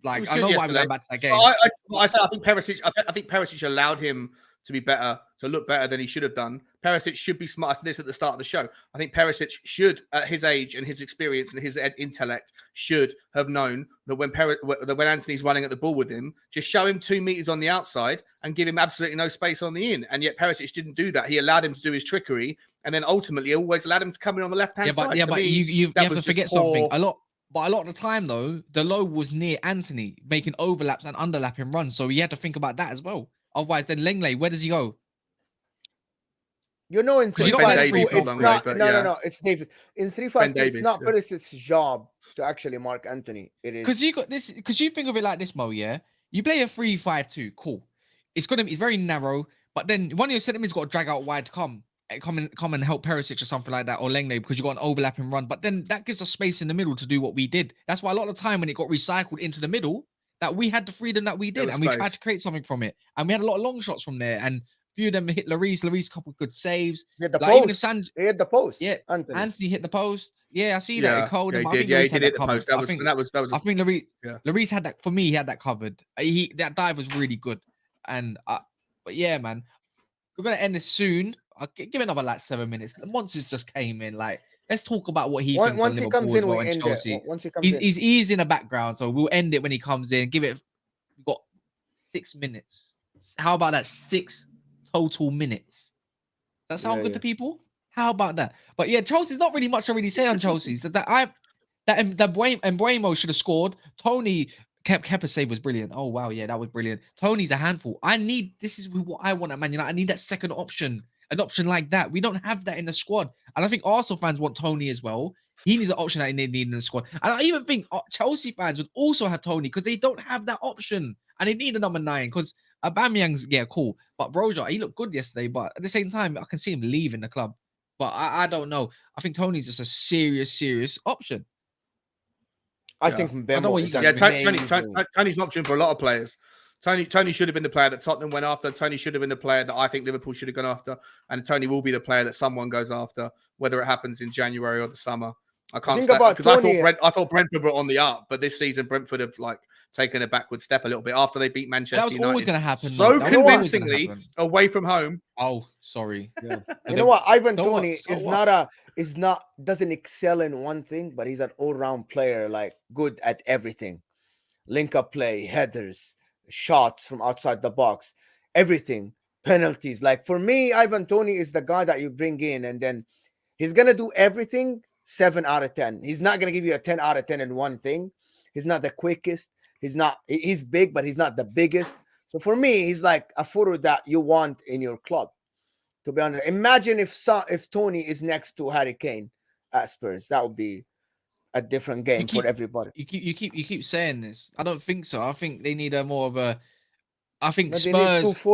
Like I know why we went back to that game. I think Perisic allowed him to be better, to look better than he should have done. Perisic should be smart. I said this at the start of the show. I think Perisic should, at his age and his experience and his intellect, should have known that when Anthony's running at the ball with him, just show him 2 meters on the outside and give him absolutely no space on the in. And yet Perisic didn't do that. He allowed him to do his trickery, and then ultimately always allowed him to come in on the left hand side. But you have to forget something. A lot of the time though, the low was near Anthony, making overlaps and underlapping runs. So you had to think about that as well. Otherwise, then Lenglet, where does he go? You know, in 3-5-2, it's David. In 3-5-2, it's not Perisic's job to actually mark Anthony. It is because you think of it like this, Mo. Yeah, you play a 3-5-2, cool. It's very narrow, but then one of your centre mid's got to drag out wide to come and help Perisic or something like that, or Lenglet, because you got an overlapping run. But then that gives us space in the middle to do what we did. That's why a lot of the time when it got recycled into the middle, that we had the freedom that we did, and we tried to create something from it, and we had a lot of long shots from there, and few of them hit Lloris, couple good saves. He hit the Like even if post. He hit the post. yeah, Anthony. hit the post. Yeah, I see that. It Yeah, called yeah, him. he I did. think Yeah, he Lloris had did hit that the covered. post. That was. I think Lloris, Yeah. Lloris had that for me. He had that covered. That dive was really good. And but yeah, man, we're gonna end this soon. I'll give it another like 7 minutes. The monsters just came in. Like, let's talk about what he thinks on Once he comes Liverpool as in, well we and end it. Chelsea. Once he comes in. He's in the background, so we'll end it when he comes in. We've got 6 minutes. How about that? 6 total minutes. That sound good to people? How about that? But yeah, Chelsea's not really much to really say on Chelsea. So that Mbuemo should have scored. Tony Kepa's save was brilliant. Oh wow, yeah, that was brilliant. Tony's a handful. This is what I want at Man United. I need that second option, an option like that. We don't have that in the squad, and I think Arsenal fans want Tony as well. He needs an option that they need in the squad, and I even think Chelsea fans would also have Tony because they don't have that option, and they need a number 9 because Aubameyang's cool, but Broja, he looked good yesterday, but at the same time, I can see him leaving the club. But I don't know. I think Tony's just a serious option. I think I don't know what you guys Tony's an option for a lot of players. Tony should have been the player that Tottenham went after. Tony should have been the player that I think Liverpool should have gone after. And Tony will be the player that someone goes after, whether it happens in January or the summer. I can't stand because I thought Brentford were on the up, but this season Brentford have like taken a backward step a little bit after they beat Manchester United. That was always going to happen. So convincingly away from home. Oh, sorry. Yeah. You know what? Ivan Toney doesn't excel in one thing, but he's an all-round player, like good at everything. Link-up play, headers, shots from outside the box, everything, penalties. Like for me, Ivan Toney is the guy that you bring in, and then he's gonna do everything 7 out of 10. He's not gonna give you a 10 out of 10 in one thing. He's not the quickest. He's big, but he's not the biggest. So for me, he's like a forward that you want in your club. To be honest, imagine if Tony is next to Harry Kane at Spurs. That would be a different game for everybody. You keep saying this. I don't think so. I think they need a more of a. I think Maybe Spurs.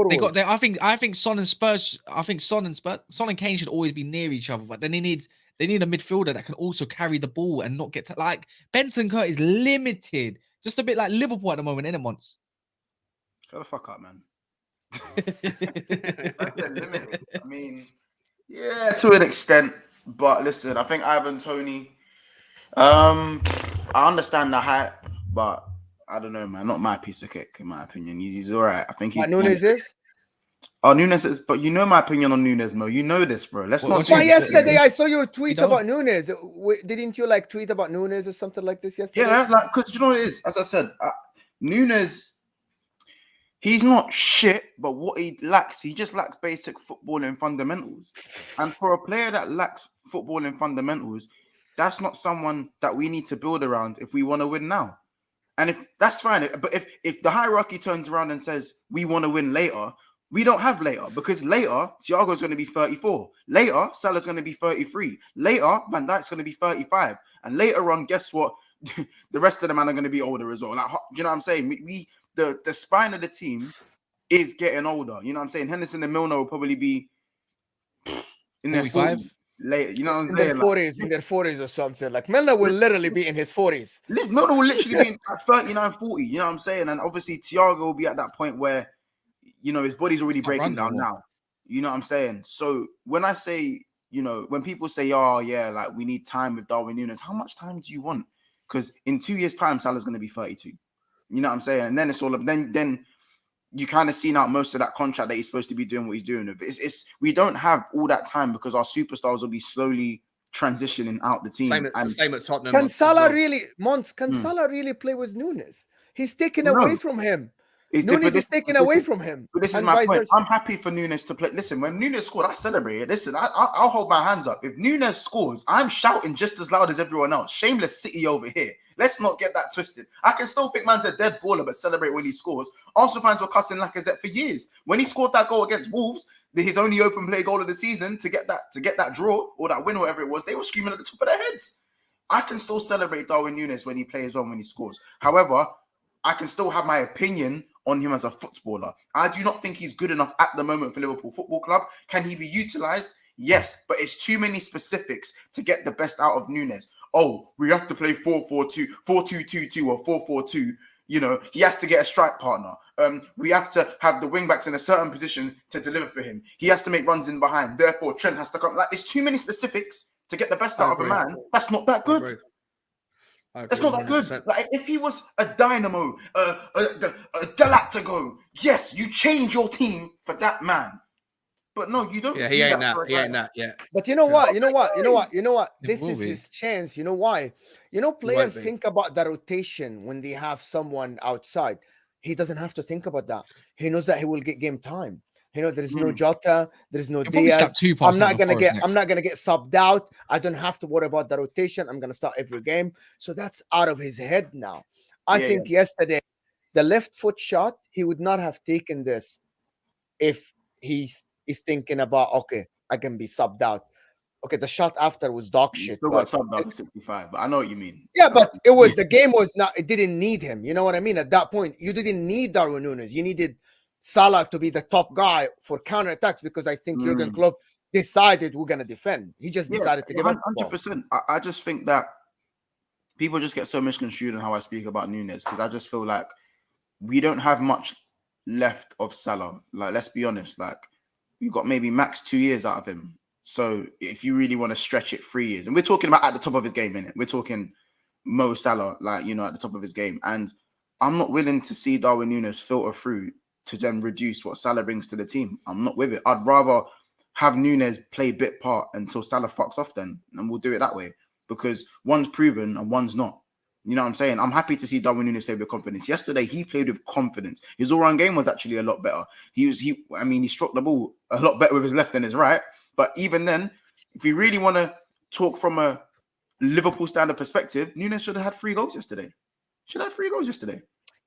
I think Son and Spurs. I think Son and Kane should always be near each other. But then they need a midfielder that can also carry the ball and not get to like Benton Kurt is limited. Just a bit like Liverpool at the moment, isn't it, Mons? Shut the fuck up, man. Limited. I mean, yeah, to an extent. But listen, I think Ivan Toney. I understand the hype, but I don't know, man. Not my piece of cake, in my opinion. He's all right. I think he's. Nunez is. Oh, Nunez is, but you know my opinion on Nunez, Mo. You know this, bro. Let's not. But yesterday I saw your tweet about Nunez. Didn't you like tweet about Nunez or something like this yesterday? Yeah, like because you know what it is. As I said, Nunez, he's not shit, but what he just lacks basic footballing fundamentals. And for a player that lacks footballing fundamentals, that's not someone that we need to build around if we want to win now. And if that's fine, but if the hierarchy turns around and says we want to win later. We don't have later because later Thiago's going to be 34. Later Salah's going to be 33. Later Van Dijk's going to be 35. And later on, guess what? The rest of the men are going to be older as well. Like, do you know what I'm saying? The spine of the team is getting older. You know what I'm saying? Henderson and Milner will probably be in their 40s later. You know what I'm saying? In their 40s or something. Like Milner will literally be in his 40s. Milner will literally be in 39, 40. You know what I'm saying? And obviously Thiago will be at that point where you know, his body's already breaking down now. You know what I'm saying? So when I say, you know, when people say, oh, yeah, like we need time with Darwin Nunez, how much time do you want? Because in 2 years' time, Salah's going to be 32. You know what I'm saying? And then it's all of then you kind of seen out most of that contract that he's supposed to be doing what he's doing. We don't have all that time because our superstars will be slowly transitioning out the team. Same at Tottenham. Can Salah really, Salah really play with Nunez? He's taken away from him. Nunez is taken away from him. But this is my point. I'm happy for Nunez to play. Listen, when Nunez scored, I celebrated. Listen, I'll hold my hands up. If Nunez scores, I'm shouting just as loud as everyone else. Shameless City over here. Let's not get that twisted. I can still think man's a dead baller, but celebrate when he scores. Arsenal fans were cussing Lacazette for years. When he scored that goal against Wolves, his only open play goal of the season to get that draw or that win, or whatever it was, they were screaming at the top of their heads. I can still celebrate Darwin Nunez when he plays on, when he scores. However, I can still have my opinion on him as a footballer. I do not think he's good enough at the moment for Liverpool Football Club. Can he be utilised? Yes, but it's too many specifics to get the best out of Nunez. Oh, we have to play 4-4-2, 4-2-2-2 or 4-4-2. You know, he has to get a strike partner. We have to have the wing backs in a certain position to deliver for him. He has to make runs in behind. Therefore, Trent has to come. Like, it's too many specifics to get the best out of a man. That's not that good. That's not that good. Like, if he was a dynamo, a Galactico, yes, you change your team for that man. But no, you don't. Yeah, he ain't that. He ain't that. Yeah. But you know what? You know what? It This will is be. his chance. You know why? You know, players think about the rotation when they have someone outside. He doesn't have to think about that. He knows that he will get game time. You know, there is no Jota, there is no He'll probably Diaz. slap 2 past I'm not gonna Forest get. I'm not gonna get subbed out. I don't have to worry about the rotation. I'm gonna start every game. So that's out of his head now. I think yesterday, the left foot shot, he would not have taken this if he is thinking about, okay, I can be subbed out. Okay, the shot after was dog shit. Still got subbed out to 65, but I know what you mean. Yeah, but it was the game was not. It didn't need him. You know what I mean? At that point, you didn't need Darwin Nunez. You needed Salah to be the top guy for counterattacks because I think Jurgen Klopp decided we're gonna defend. He just decided to give up. 100%. I just think that people just get so misconstrued in how I speak about Nunez because I just feel like we don't have much left of Salah. Like, let's be honest. Like, you got maybe max 2 years out of him. So if you really want to stretch it 3 years, and we're talking about at the top of his game, innit? We're talking Mo Salah, like, you know, at the top of his game. And I'm not willing to see Darwin Nunez filter through to then reduce what Salah brings to the team. I'm not with it. I'd rather have Nunez play bit part until Salah fucks off then, and we'll do it that way. Because one's proven and one's not. You know what I'm saying? I'm happy to see Darwin Nunez play with confidence. Yesterday, he played with confidence. His all-round game was actually a lot better. He struck the ball a lot better with his left than his right. But even then, if we really want to talk from a Liverpool standard perspective, Nunez should have had 3 goals yesterday.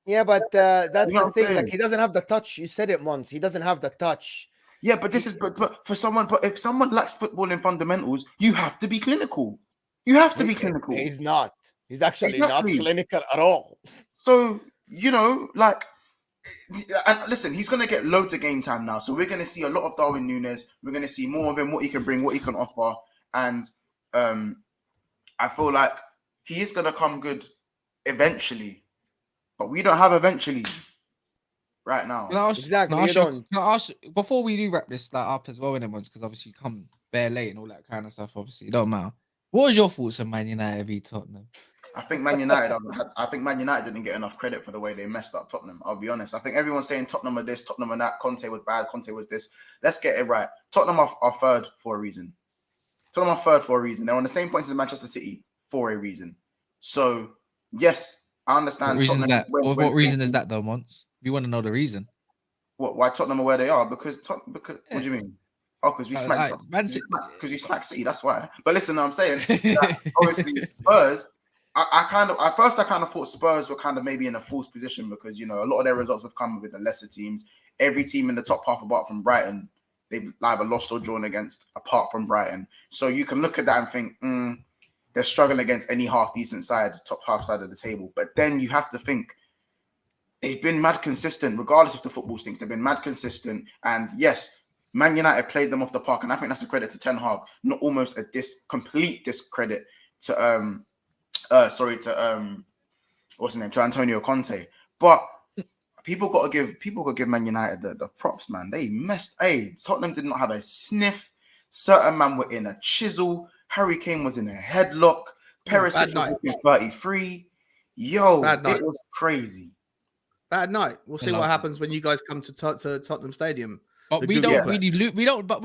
Yeah, but that's You know the what thing. I'm Like, saying? he doesn't have the touch. You said it once. He doesn't have the touch. Yeah, but this is but for someone, but if someone lacks footballing fundamentals, you have to be clinical. You have to be clinical. He's not. He's actually Exactly. not clinical at all. So, you know, like, and listen, he's going to get loads of game time now. So we're going to see a lot of Darwin Nunez. We're going to see more of him, what he can bring, what he can offer. And I feel like he is going to come good eventually. But we don't have eventually right now. Can I ask, Exactly, Can I you ask, don't. can I ask before we do wrap this up as well, because obviously you come bare late and all that kind of stuff. Obviously, it don't matter. What was your thoughts on Man United v Tottenham? I think Man United didn't get enough credit for the way they messed up Tottenham. I'll be honest. I think everyone's saying Tottenham are this, Tottenham are that. Conte was bad. Conte was this. Let's get it right. Tottenham are third for a reason. They're on the same points as Manchester City for a reason. So, yes, I understand. What reason is that? What reason is that, though, Mons? We want to know the reason. Why Tottenham are where they are? Because what do you mean? Oh, because we smacked. Because you smacked City. That's why. But listen, I'm saying that obviously Spurs. I kind of thought Spurs were kind of maybe in a false position because, you know, a lot of their results have come with the lesser teams. Every team in the top half, apart from Brighton, they've either lost or drawn against, apart from Brighton. So you can look at that and think, they're struggling against any half decent side, top half side of the table. But then you have to think they've been mad consistent, regardless if the football stinks. They've been mad consistent, and yes, Man United played them off the park, and I think that's a credit to Ten Hag, not almost a complete discredit to what's his name, to Antonio Conte. But people got to give Man United the props, man. They messed. Hey, Tottenham did not have a sniff. Certain men were in a chisel. Harry Kane was in a headlock. Perisic was looking 33. Yo, it was crazy. Bad night. We'll see what happens when you guys come to Tottenham Stadium. But we don't really. But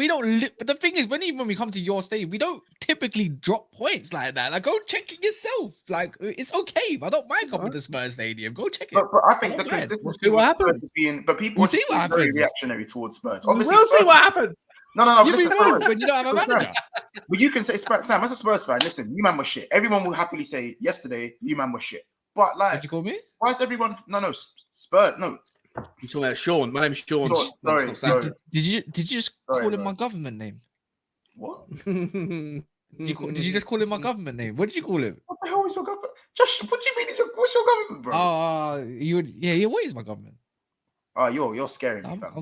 the thing is, when we come to your stadium, we don't typically drop points like that. Like, go check it yourself. Like, it's okay. I don't mind coming to Spurs Stadium. Go check it. But I think the consistency we'll see what happens. But people are very reactionary towards Spurs. Obviously, we'll see what happens. No. Listen, when you don't have a manager. But you can say, Sam, as a Spurs fan, listen, you man was shit. Everyone will happily say yesterday, you man was shit. But like, did you call me? Why is everyone? No, Spurs. No. You're talking about Sean. My name's Sean. Sorry. Did you just call him my government name? What? Did you just call him my government name? What did you call him? What the hell is your government? Josh, what do you mean? What's your government, bro? Yeah. What is my government? Oh, you're scaring me, fam.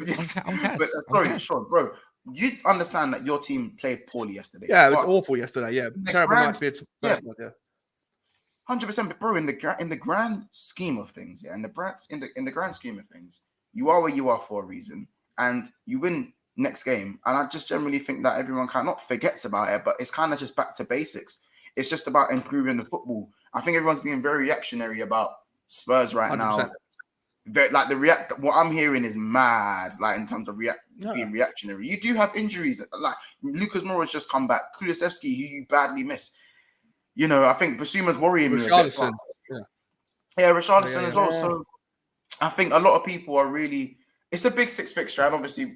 I'm sorry, Sean, bro. You understand that your team played poorly yesterday. Yeah, it was awful yesterday. Yeah, terrible night. 100%. But bro, in the grand scheme of things, yeah, in the grand scheme of things, you are where you are for a reason, and you win next game. And I just generally think that everyone kind of not forgets about it, but it's kind of just back to basics. It's just about improving the football. I think everyone's being very reactionary about Spurs right 100%. now. Like what I'm hearing is mad. Like in terms of being reactionary, you do have injuries. Like Lucas Moura's just come back. Kulusevski, who you badly miss. You know, I think Basuma's worrying me a bit. Richarlison. Yeah, Richarlison as well. Yeah. So I think a lot of people are really. It's a big six fixture, and obviously,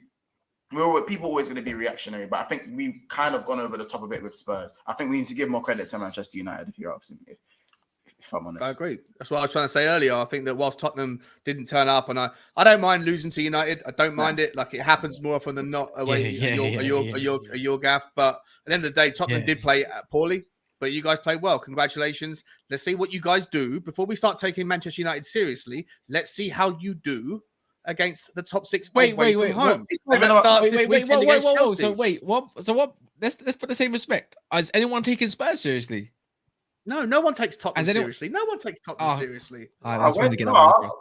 people are always going to be reactionary. But I think we've kind of gone over the top a bit with Spurs. I think we need to give more credit to Manchester United, if you're asking me. If I'm honest. I agree. That's what I was trying to say earlier. I think that whilst Tottenham didn't turn up, and I don't mind losing to United. I don't mind it. Like it happens more often than not. Away your gaff. But at the end of the day, Tottenham did play poorly. But you guys played well. Congratulations. Let's see what you guys do before we start taking Manchester United seriously. Let's see how you do against the top six. Wait, from home. Whoa. So what? Let's put the same respect. Has anyone taken Spurs seriously? No one takes Tottenham seriously. No one takes Tottenham seriously. I just wanted to get that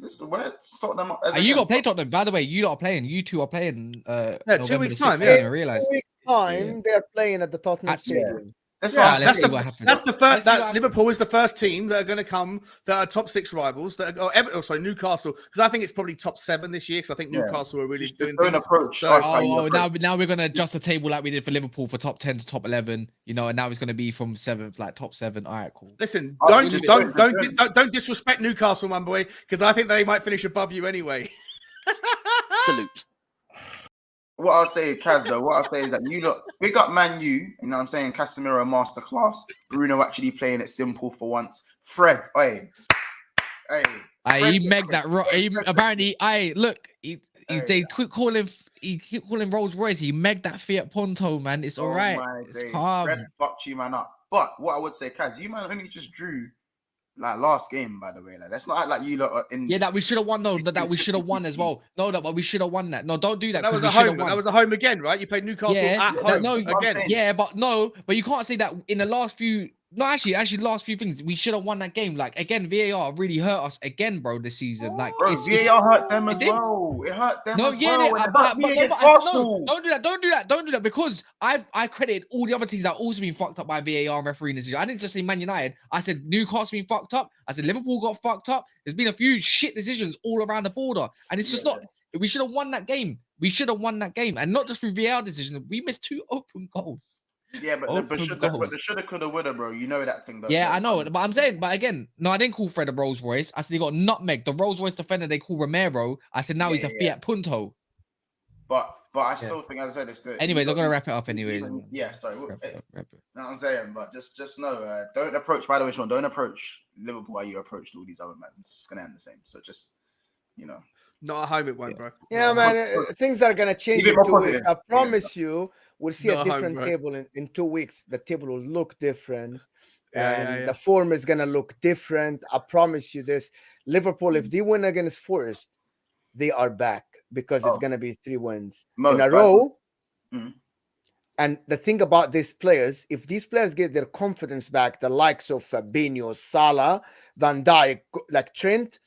this where Tottenham. You got to play Tottenham. By the way, you lot are playing. You two are playing. 2 weeks time. I didn't realize. 2 weeks time, they're playing at the Tottenham Stadium. That's the first. That Liverpool is the first team that are going to come that are top six rivals. That are, Newcastle, because I think it's probably top 7 this year. Because I think Newcastle are really doing things. Approach. Now we're going to adjust the table like we did for Liverpool for top 10 to top 11. You know, and now it's going to be from 7th, like top 7. All right, cool. Listen, don't disrespect Newcastle, my boy, because I think they might finish above you anyway. Salute. What I'll say, Kaz, though, is that you look big up Man U, you know what I'm saying? Casemiro masterclass. Bruno actually playing it simple for once. Fred, hey. He megged that. Apparently, they keep calling Rolls Royce. He megged that Fiat Punto, man. It's all right. It's calm. Fred fucked you, man, up. But what I would say, Kaz, you man only just drew like last game, by the way. Like, let's not act like you lot are in. Yeah, that we should have won though. That we should have won as well. No, but we should have won that. No, don't do that. That was a home. That was a home again, right? You played Newcastle at home again. Yeah, but you can't say that in the last few. No, actually, last few things we should have won that game. Like again, VAR really hurt us again, bro. This season, like bro, VAR hurt them as well. It hurt them as well. Don't do that because I credited all the other teams that also been fucked up by VAR and refereeing decision. I didn't just say Man United. I said Newcastle been fucked up. I said Liverpool got fucked up. There's been a few shit decisions all around the border, and it's just not. We should have won that game. We should have won that game, and not just through VAR decisions. We missed 2 open goals. Yeah, but the shoulda, coulda, woulda, bro. You know that thing, though. Yeah, I know. But I'm saying, but again, no, I didn't call Fred a Rolls Royce. I said he got nutmeg. The Rolls Royce defender they call Romero. I said now he's a Fiat Punto. But I still think, as I said, it's the. Anyways, I'm gonna wrap it up. Anyways. Yeah, sorry. Wrap it up. No, I'm saying, but just know, don't approach. By the way, Sean, don't approach Liverpool how you approached all these other men. It's just gonna end the same. So just, you know. Not at home, it won't, bro. Yeah, man. Things are gonna change in 2 weeks. I promise you. We'll see a different table in 2 weeks. The table will look different. And the form is going to look different. I promise you this. Liverpool, if they win against Forest, they are back because it's going to be 3 wins in a row. Mm-hmm. And the thing about these players, if these players get their confidence back, the likes of Fabinho, Salah, Van Dijk, like Trent,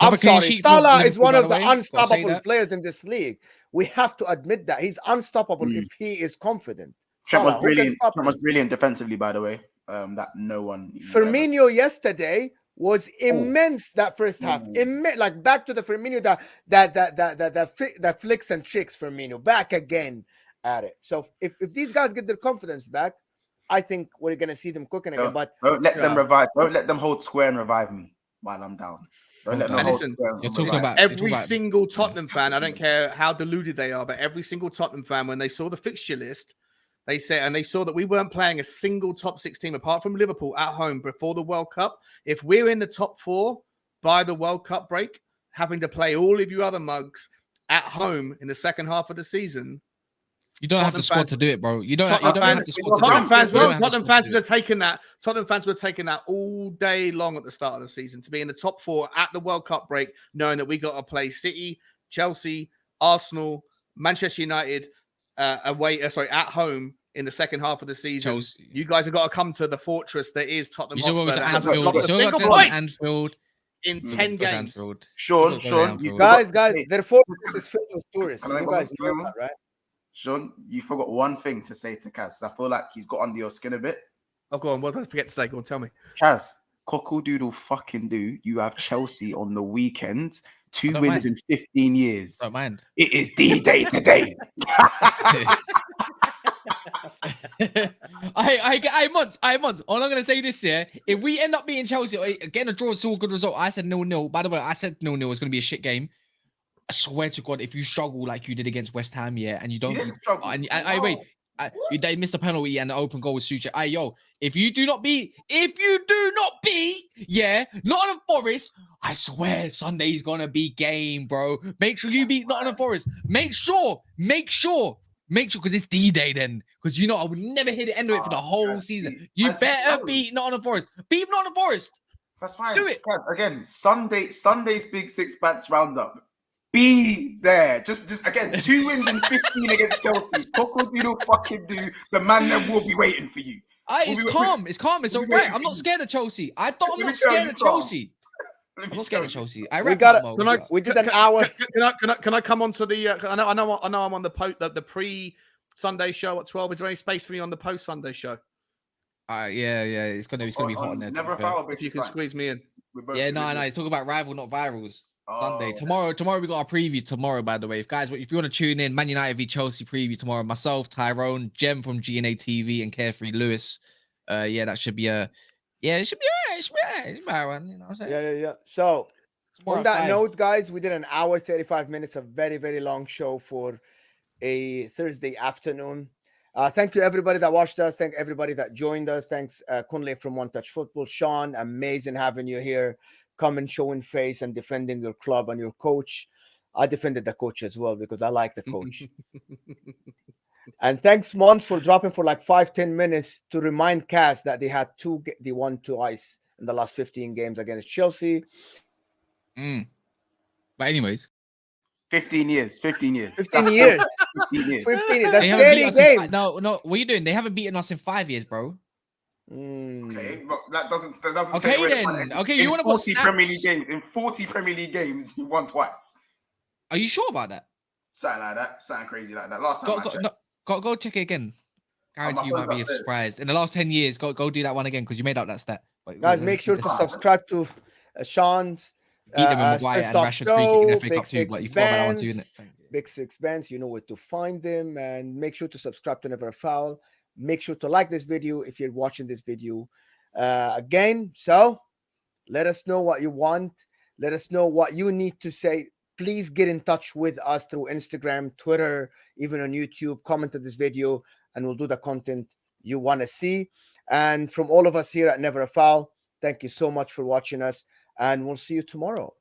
I'm sorry, Salah is one of the unstoppable players in this league. We have to admit that he's unstoppable if he is confident. Trent was brilliant defensively, by the way. That no one. Firmino yesterday was immense. That first half, like back to the Firmino that flicks and tricks. Firmino back again at it. So if these guys get their confidence back, I think we're gonna see them cooking again. But don't let them revive. Don't let them hold square and revive me while I'm down. Listen, you're talking about every single Tottenham fan. I don't care how deluded they are, but every single Tottenham fan, when they saw the fixture list, they saw that we weren't playing a single top 6 team apart from Liverpool at home before the World Cup. If we're in the top 4 by the World Cup break, having to play all of you other mugs at home in the second half of the season. You don't have the squad to do it, bro. You don't have the squad to do it. Tottenham fans would have taken that. Tottenham fans would have taken that all day long at the start of the season to be in the top 4 at the World Cup break, knowing that we got to play City, Chelsea, Arsenal, Manchester United at home in the second half of the season. Chelsea. You guys have got to come to the fortress that is Tottenham You should go Hotspur. to That hasn't Anfield. dropped You a should go single to point Anfield. in You 10 go to games. Anfield. Sean, Go to Sean, Anfield. Guys, Hey, their fortress is filled with tourists. Can I You go guys on? know that, right? Sean, you forgot one thing to say to Kaz. I feel like he's got under your skin a bit. Oh, go on. What did I forget to say? Go on, tell me. Kaz, cockle doodle fucking do. You have Chelsea on the weekend. 2 don't wins mind. in 15 years. Don't mind. It is D-Day today. I months. All I'm gonna say this year, if we end up beating Chelsea, getting a draw is still a good result. I said 0-0. By the way, I said 0-0 is gonna be a shit game. I swear to God, if you struggle like you did against West Ham, and you don't, didn't struggle. wait, they missed a penalty and the open goal was Sucha. If you do not beat, Nottingham Forest, I swear Sunday's gonna be game, bro. Make sure you beat Nottingham Forest. Make sure, because it's D-Day then. Because I would never hear the end of it for the whole season. You better beat Nottingham Forest. Beat Nottingham Forest. That's fine. Do it. Again, Sunday's Big Six Bats roundup. Be there. Just again, 2 wins in 15 against Chelsea. Cockle doodle fucking do. The man that will be waiting for you. It's calm. It's calm. It's all right. I'm not scared of Chelsea. I'm not scared of Chelsea. I'm not scared of Chelsea. We did an hour. Can I come on to the? I know I'm on the pre-Sunday show at 12. Is there any space for me on the post-Sunday show? Yeah. It's gonna be hot in there. Never foul, If you can squeeze me in. Yeah, no. Talk about rival, not virals. Sunday. Oh, Tomorrow we got our preview tomorrow, by the way. If you want to tune in, Man United v Chelsea preview tomorrow. Myself, Tyrone, Jem from GNA TV, and Carefree Lewis. That should be it should be alright. It should be alright. It's my one, what I'm saying? Yeah. So Tomorrow on that at 5. note, guys, we did an hour 35 minutes, a very, very long show for a Thursday afternoon. Thank you everybody that watched us. Thank everybody that joined us. Thanks Kunle from One Touch Football. Sean, amazing having you here, coming, showing face and defending your club and your coach. I defended the coach as well because I like the coach. And thanks Mons for dropping for like 5-10 minutes to remind Cass that they won twice in the last 15 games against Chelsea. But anyways, 15 years. 15 years. 15 years. 15 years. That's they haven't 30 beaten us games. no. What are you doing? They haven't beaten us in 5 years, bro. Okay, but that doesn't Okay, say then. Okay, you want to put 40 Premier League games. In 40 Premier League games, he won twice. Are you sure about that? Something like that. Something crazy like that. Last time I checked. Go check it again. Guarantee you might be surprised. In the last 10 years, go do that one again because you made out that stat. Guys, make sure to subscribe to Sean's beat them in Maguire and Rashford free kick in FA Cup too, but you thought about that one too, innit? Big Six Bands, you know where to find them, and make sure to subscribe to Never Foul. Make sure to like this video if you're watching this video again. So let us know what you want. Let us know what you need to say. Please get in touch with us through Instagram, Twitter, even on YouTube. Comment on this video, and we'll do the content you want to see. And from all of us here at Never a Foul, thank you so much for watching us, and we'll see you tomorrow.